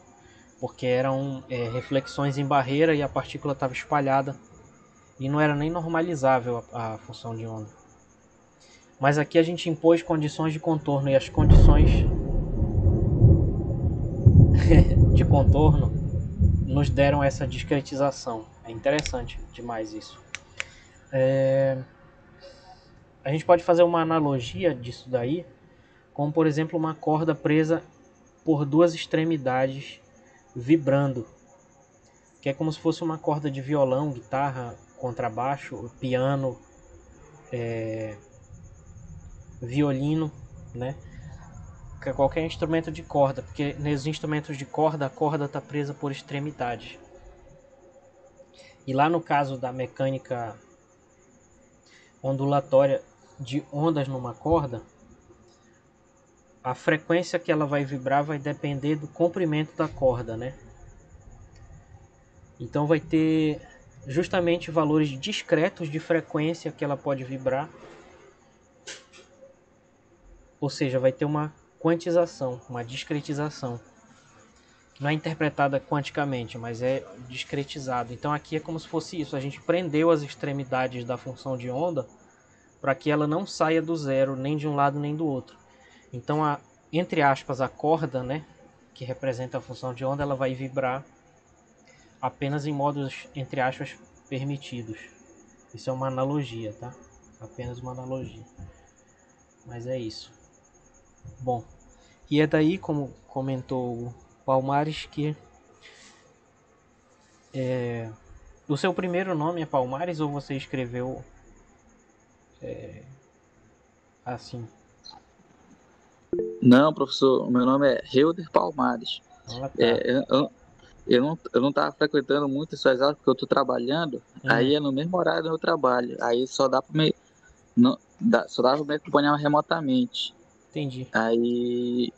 porque eram reflexões em barreira e a partícula estava espalhada e não era nem normalizável a função de onda. Mas aqui a gente impôs condições de contorno e as condições de contorno nos deram essa discretização. É interessante demais isso. A gente pode fazer uma analogia disso daí, como por exemplo uma corda presa por duas extremidades vibrando, que é como se fosse uma corda de violão, guitarra, contrabaixo, piano, violino, né? Qualquer instrumento de corda, porque nos instrumentos de corda a corda está presa por extremidades. E lá no caso da mecânica ondulatória de ondas numa corda, a frequência que ela vai vibrar vai depender do comprimento da corda, né? Então vai ter justamente valores discretos de frequência que ela pode vibrar. Ou seja, vai ter uma quantização, uma discretização. Não é interpretada quanticamente, mas é discretizado. Então aqui é como se fosse isso. A gente prendeu as extremidades da função de onda para que ela não saia do zero, nem de um lado nem do outro. Então, entre aspas, a corda, né, que representa a função de onda, ela vai vibrar apenas em modos, entre aspas, permitidos. Isso é uma analogia, tá? Apenas uma analogia. Mas é isso. Bom, e é daí, como comentou o Palmares, que o seu primeiro nome é Palmares ou você escreveu assim? Não, professor, meu nome é Helder Palmares. Ah, tá. Eu não estava frequentando muito suas aulas porque eu estou trabalhando, aí é no mesmo horário do meu trabalho, aí só dá para só dá para me acompanhar remotamente. Entendi. Aí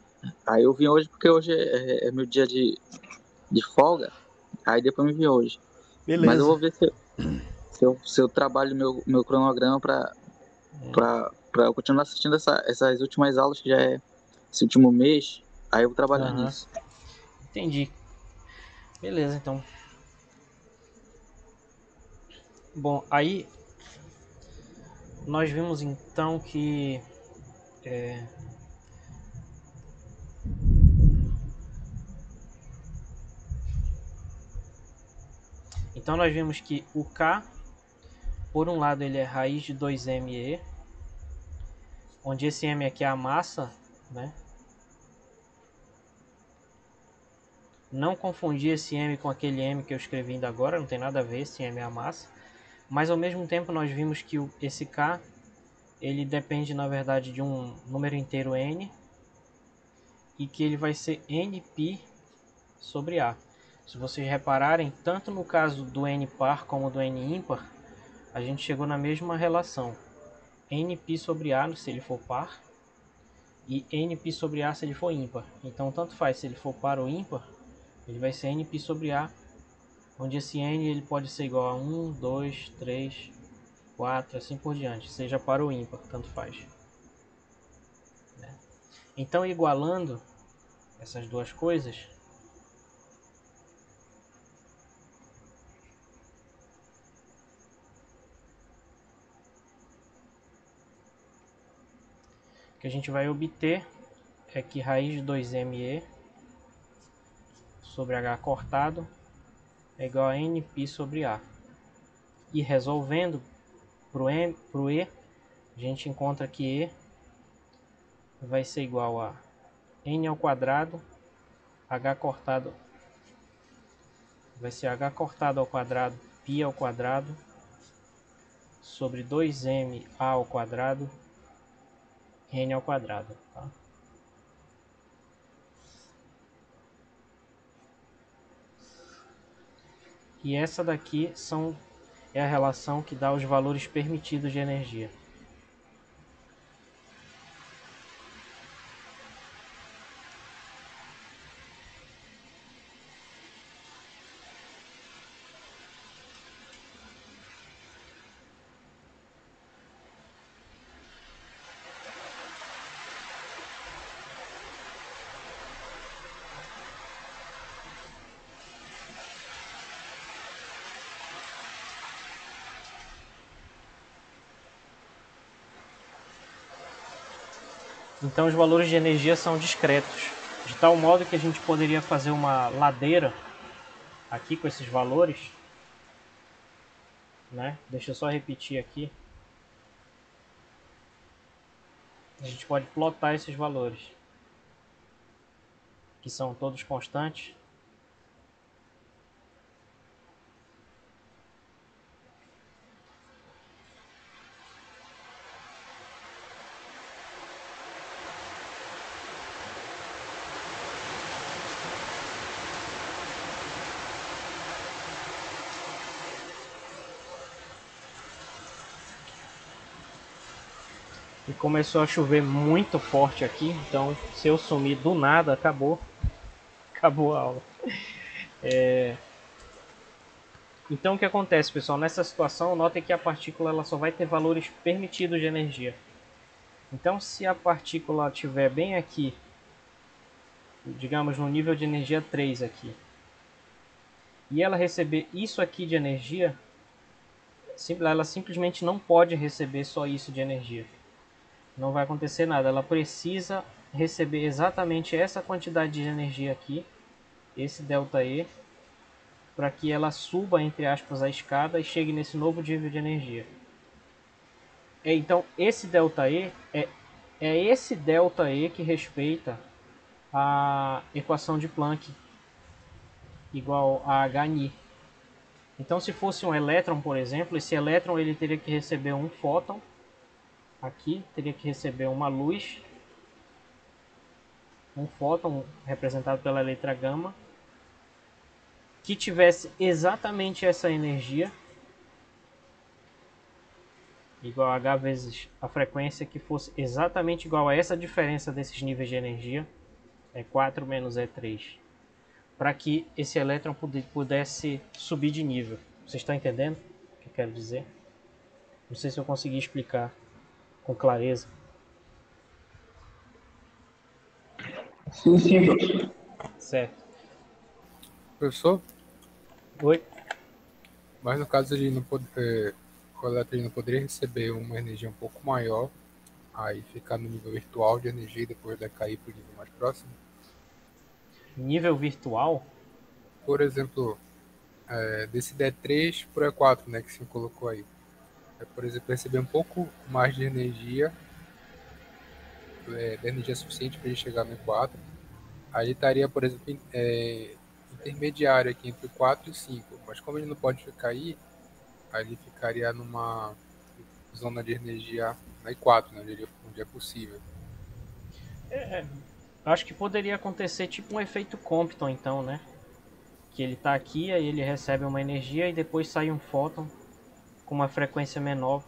eu vim hoje porque hoje é meu dia de folga, aí depois me vim hoje. Beleza. Mas eu vou ver se eu trabalho meu cronograma para eu continuar assistindo essas últimas aulas, que já é esse último mês, aí eu vou trabalhar nisso. Entendi. Beleza, então. Bom, aí nós vimos então que então nós vimos que o K, por um lado, ele é raiz de 2ME, onde esse M aqui é a massa, né? Não confundir esse M com aquele M que eu escrevi ainda agora, não tem nada a ver, esse M é a massa. Mas ao mesmo tempo nós vimos que esse K, ele depende na verdade de um número inteiro N, e que ele vai ser Nπ sobre A. Se vocês repararem, tanto no caso do N par como do N ímpar, a gente chegou na mesma relação. Nπ sobre A se ele for par, e Nπ sobre A se ele for ímpar. Então tanto faz se ele for par ou ímpar, ele vai ser Nπ sobre A, onde esse N ele pode ser igual a 1, 2, 3, 4, assim por diante, seja par ou ímpar, tanto faz. Então, igualando essas duas coisas, o que a gente vai obter é que raiz de 2ME sobre H cortado é igual a Nπ sobre A. E resolvendo para o E, a gente encontra que E vai ser igual a N ao quadrado, H cortado vai ser H cortado ao quadrado, π ao quadrado, sobre 2M A ao quadrado, N ao quadrado. Tá? E essa daqui é a relação que dá os valores permitidos de energia. Então os valores de energia são discretos, de tal modo que a gente poderia fazer uma ladeira aqui com esses valores, né? Deixa eu só repetir aqui. A gente pode plotar esses valores, que são todos constantes. E começou a chover muito forte aqui, então se eu sumir do nada, acabou a aula. Então o que acontece, pessoal? Nessa situação, notem que a partícula ela só vai ter valores permitidos de energia. Então se a partícula estiver bem aqui, digamos no nível de energia 3 aqui, e ela receber isso aqui de energia, ela simplesmente não pode receber só isso de energia. Não vai acontecer nada, ela precisa receber exatamente essa quantidade de energia aqui, esse ΔE, para que ela suba, entre aspas, a escada e chegue nesse novo nível de energia. Então, esse ΔE é esse ΔE que respeita a equação de Planck, igual a HNI. Então, se fosse um elétron, por exemplo, esse elétron ele teria que receber um fóton, aqui teria que receber uma luz, um fóton representado pela letra gama, que tivesse exatamente essa energia, igual a H vezes a frequência, que fosse exatamente igual a essa diferença desses níveis de energia, E4 menos E3, para que esse elétron pudesse subir de nível. Vocês estão entendendo o que eu quero dizer? Não sei se eu consegui explicar com clareza. Sim, professor. Certo. Professor, Oi? mas no caso ele não pode, o elétron ele não poderia receber uma energia um pouco maior, aí ficar no nível virtual de energia e depois decair para o nível mais próximo? Nível virtual? Por exemplo, desse D3 para o E4, né, que você colocou aí. Por exemplo, receber um pouco mais de energia, de energia suficiente para ele chegar no E4. Aí ele estaria, por exemplo, intermediário aqui entre o 4 e o 5. Mas como ele não pode ficar aí ele ficaria numa zona de energia na E4, né, onde é possível. Acho que poderia acontecer tipo um efeito Compton, então, né? Que ele está aqui, aí ele recebe uma energia e depois sai um fóton com uma frequência menor,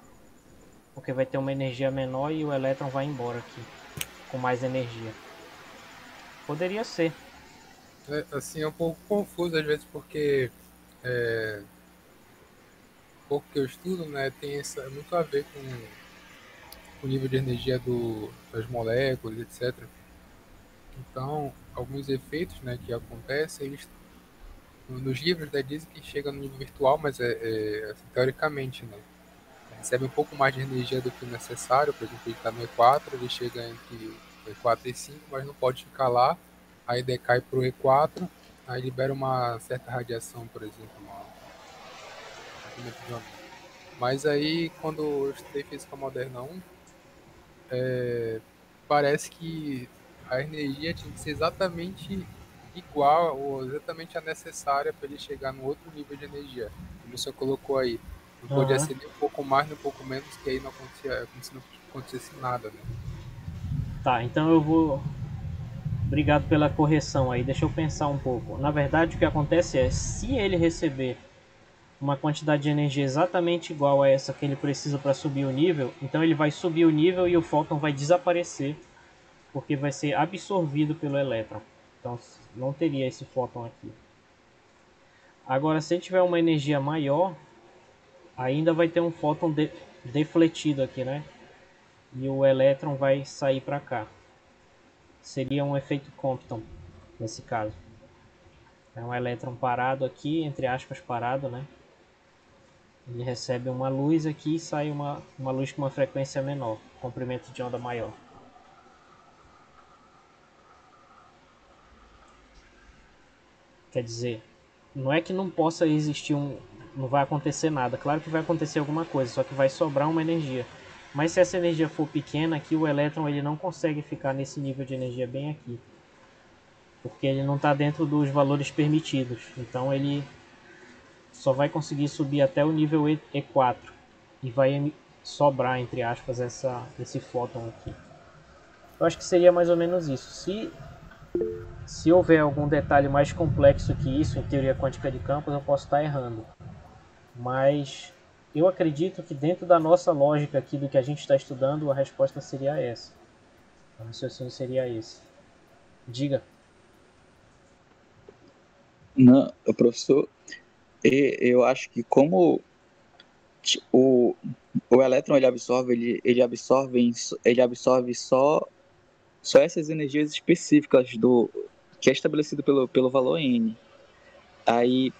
porque vai ter uma energia menor e o elétron vai embora aqui com mais energia. Poderia ser. Assim, é um pouco confuso às vezes, porque pouco que eu estudo, né, tem muito a ver com o nível de energia das moléculas, etc. Então, alguns efeitos, né, que acontecem, eles nos livros, né, dizem que chega no nível virtual, mas assim, teoricamente, né, recebe um pouco mais de energia do que o necessário. Por exemplo, ele está no E4, ele chega entre o E4 e E5, mas não pode ficar lá, aí decai para o E4, aí libera uma certa radiação, por exemplo, comprimento de onda. Mas aí, quando eu estudei Física Moderna 1, parece que a energia tinha que ser exatamente igual ou exatamente a necessária para ele chegar no outro nível de energia. Como você colocou aí, não podia Aham. ser nem um pouco mais nem um pouco menos, que aí não acontecia, é como se não acontecesse nada, né? Tá, então eu vou. Obrigado pela correção aí. Deixa eu pensar um pouco. Na verdade, o que acontece é, se ele receber uma quantidade de energia exatamente igual a essa que ele precisa para subir o nível, então ele vai subir o nível e o fóton vai desaparecer, porque vai ser absorvido pelo elétron. Então não teria esse fóton aqui. Agora, se ele tiver uma energia maior, ainda vai ter um fóton defletido aqui, né? E o elétron vai sair para cá. Seria um efeito Compton nesse caso. É um elétron parado aqui, entre aspas parado, né? Ele recebe uma luz aqui e sai uma luz com uma frequência menor, comprimento de onda maior. Quer dizer, não é que não possa existir não vai acontecer nada. Claro que vai acontecer alguma coisa, só que vai sobrar uma energia. Mas se essa energia for pequena, aqui o elétron ele não consegue ficar nesse nível de energia bem aqui, porque ele não está dentro dos valores permitidos. Então ele só vai conseguir subir até o nível E4 e vai sobrar, entre aspas, esse fóton aqui. Eu acho que seria mais ou menos isso. Se houver algum detalhe mais complexo que isso em teoria quântica de campos, eu posso estar errando. Mas eu acredito que dentro da nossa lógica aqui do que a gente está estudando, a resposta seria essa. O raciocínio seria esse. Diga. Não, professor, eu acho que como o, o elétron ele absorve só essas energias específicas que é estabelecido pelo valor n. Aí,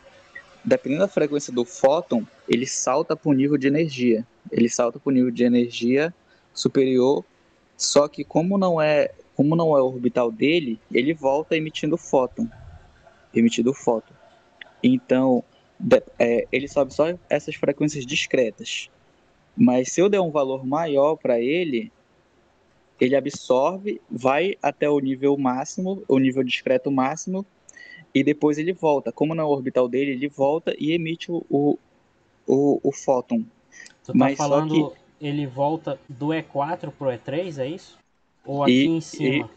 dependendo da frequência do fóton, ele salta para um nível de energia. Ele salta para um nível de energia superior, só que como não é o orbital dele, ele volta emitindo fóton. Então, ele só absorve essas frequências discretas. Mas se eu der um valor maior para ele absorve, vai até o nível máximo, o nível discreto máximo, e depois ele volta. Como não é o orbital dele, ele volta e emite o fóton. Tu tá Mas só que. falando ele volta do E4 pro E3, é isso? Ou aqui E, em e, cima?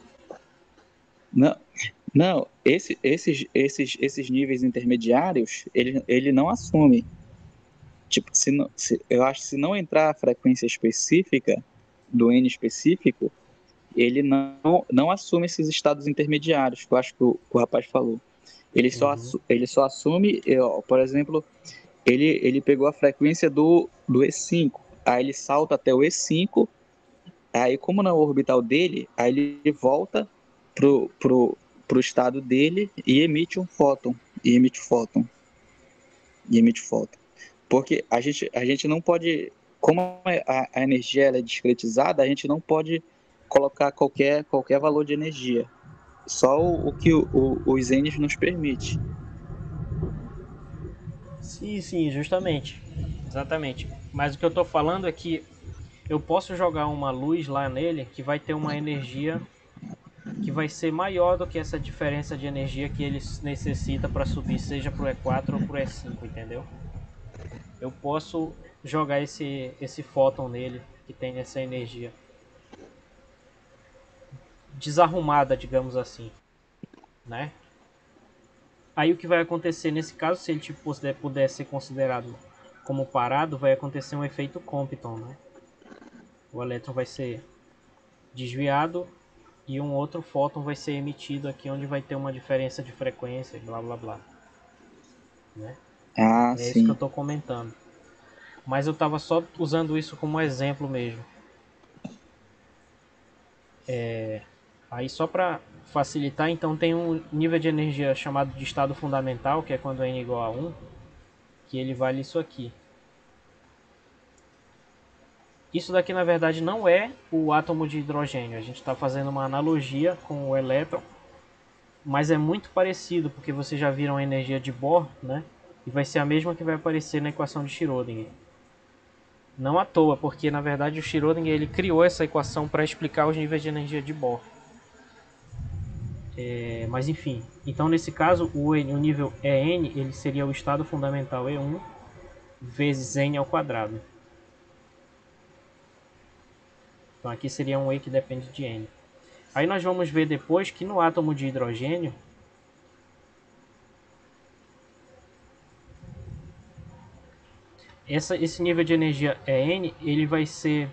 não, não esses níveis intermediários, ele não assume. Tipo, eu acho que se não entrar a frequência específica, do N específico, ele não assume esses estados intermediários, que eu acho que o rapaz falou. Uhum. Ele só assume, por exemplo, ele pegou a frequência do E5, aí ele salta até o E5, aí como não é o orbital dele, aí ele volta pro estado dele e emite um fóton, e emite fóton, e emite fóton. Porque a gente não pode, como a energia ela é discretizada, a gente não pode colocar qualquer valor de energia. Só o que os N's nos permite. Sim, sim, justamente. Exatamente. Mas o que eu tô falando é que eu posso jogar uma luz lá nele que vai ter uma energia que vai ser maior do que essa diferença de energia que ele necessita para subir, seja pro E4 ou pro E5, entendeu? Eu posso jogar esse fóton nele que tem essa energia desarrumada, digamos assim, né? Aí o que vai acontecer nesse caso, se ele tipo, puder ser considerado como parado, vai acontecer um efeito Compton, né? O elétron vai ser desviado e um outro fóton vai ser emitido aqui, onde vai ter uma diferença de frequência, blá blá blá, né? Ah, É isso que eu sim. estou comentando. Mas eu estava só usando isso como exemplo mesmo. Aí só para facilitar, então tem um nível de energia chamado de estado fundamental, que é quando N igual a 1, que ele vale isso aqui. Isso daqui na verdade não é o átomo de hidrogênio, a gente está fazendo uma analogia com o elétron, mas é muito parecido, porque vocês já viram a energia de Bohr, né? E vai ser a mesma que vai aparecer na equação de Schrödinger. Não à toa, porque na verdade o Schrödinger ele criou essa equação para explicar os níveis de energia de Bohr. Mas enfim, então nesse caso o nível EN ele seria o estado fundamental E1 vezes N ao quadrado. Então aqui seria um E que depende de N. Aí nós vamos ver depois que no átomo de hidrogênio esse nível de energia EN ele vai ser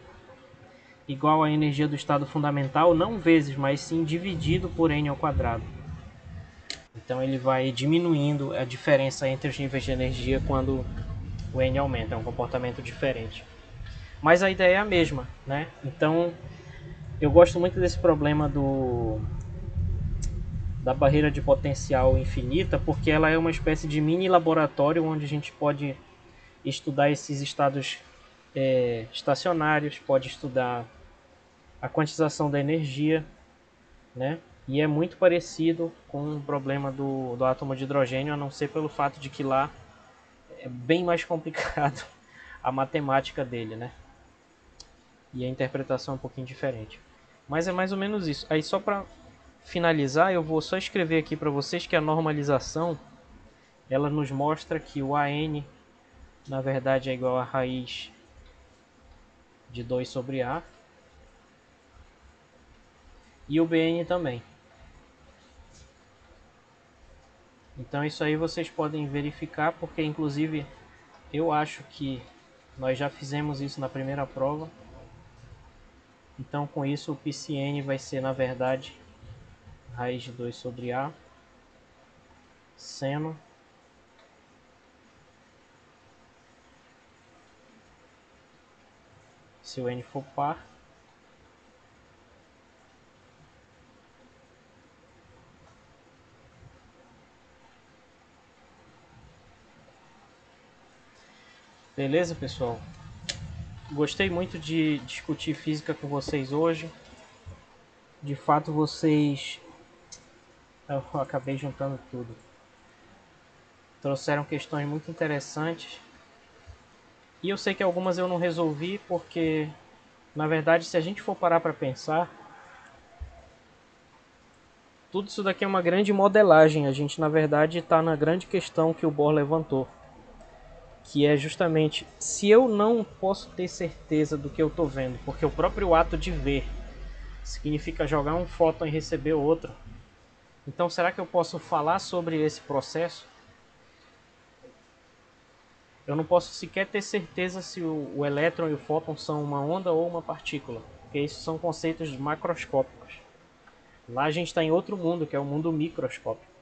igual à energia do estado fundamental, não vezes, mas sim dividido por N ao quadrado. Então ele vai diminuindo a diferença entre os níveis de energia quando o N aumenta, é um comportamento diferente. Mas a ideia é a mesma, né? Então eu gosto muito desse problema da barreira de potencial infinita, porque ela é uma espécie de mini laboratório onde a gente pode estudar esses estados estacionários, pode estudar a quantização da energia, né? E é muito parecido com o problema do átomo de hidrogênio, a não ser pelo fato de que lá é bem mais complicado a matemática dele, né? E a interpretação é um pouquinho diferente. Mas é mais ou menos isso. Aí só para finalizar, eu vou só escrever aqui para vocês que a normalização ela nos mostra que o AN na verdade é igual a raiz de 2 sobre A e o BN também. Então isso aí vocês podem verificar, porque inclusive eu acho que nós já fizemos isso na primeira prova. Então com isso o PCN vai ser na verdade raiz de 2 sobre A seno se o N for par beleza, pessoal? Gostei muito de discutir física com vocês hoje. De fato, vocês... Eu acabei juntando tudo. Trouxeram questões muito interessantes. E eu sei que algumas eu não resolvi porque, na verdade, se a gente for parar para pensar, tudo isso daqui é uma grande modelagem. A gente, na verdade, está na grande questão que o Bohr levantou. Que é justamente, se eu não posso ter certeza do que eu estou vendo, porque o próprio ato de ver significa jogar um fóton e receber outro. Então, será que eu posso falar sobre esse processo? Eu não posso sequer ter certeza se o elétron e o fóton são uma onda ou uma partícula, porque isso são conceitos macroscópicos. Lá a gente está em outro mundo, que é o mundo microscópico.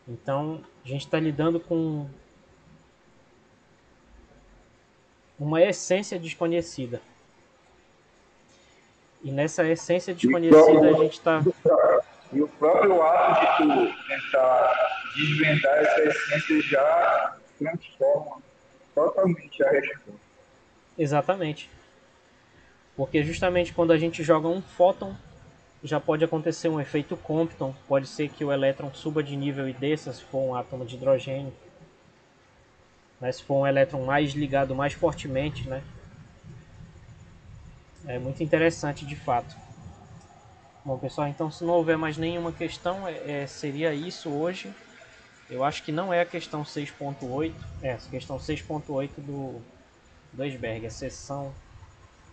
Então, a gente está lidando com uma essência desconhecida. E nessa essência desconhecida a gente está... E o próprio ato de tu tentar desvendar essa essência já transforma totalmente a resposta. Exatamente. Porque justamente quando a gente joga um fóton, já pode acontecer um efeito Compton. Pode ser que o elétron suba de nível e desça, se for um átomo de hidrogênio. Mas se for um elétron mais ligado mais fortemente, né? É muito interessante de fato. Bom, pessoal, então se não houver mais nenhuma questão, seria isso hoje. Eu acho que não é a questão 6.8, a questão 6.8 do Esberg, a seção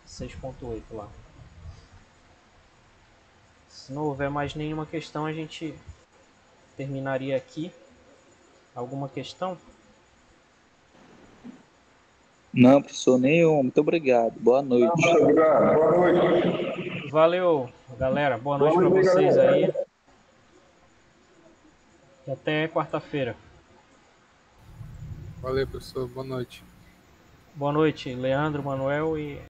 6.8 lá. Se não houver mais nenhuma questão, a gente terminaria aqui. Alguma questão? Não, professor, nenhum. Muito obrigado. Boa noite. Muito obrigado. Boa noite. Valeu, galera. Boa noite para vocês aí. E até quarta-feira. Valeu, professor. Boa noite. Boa noite, Leandro, Manuel e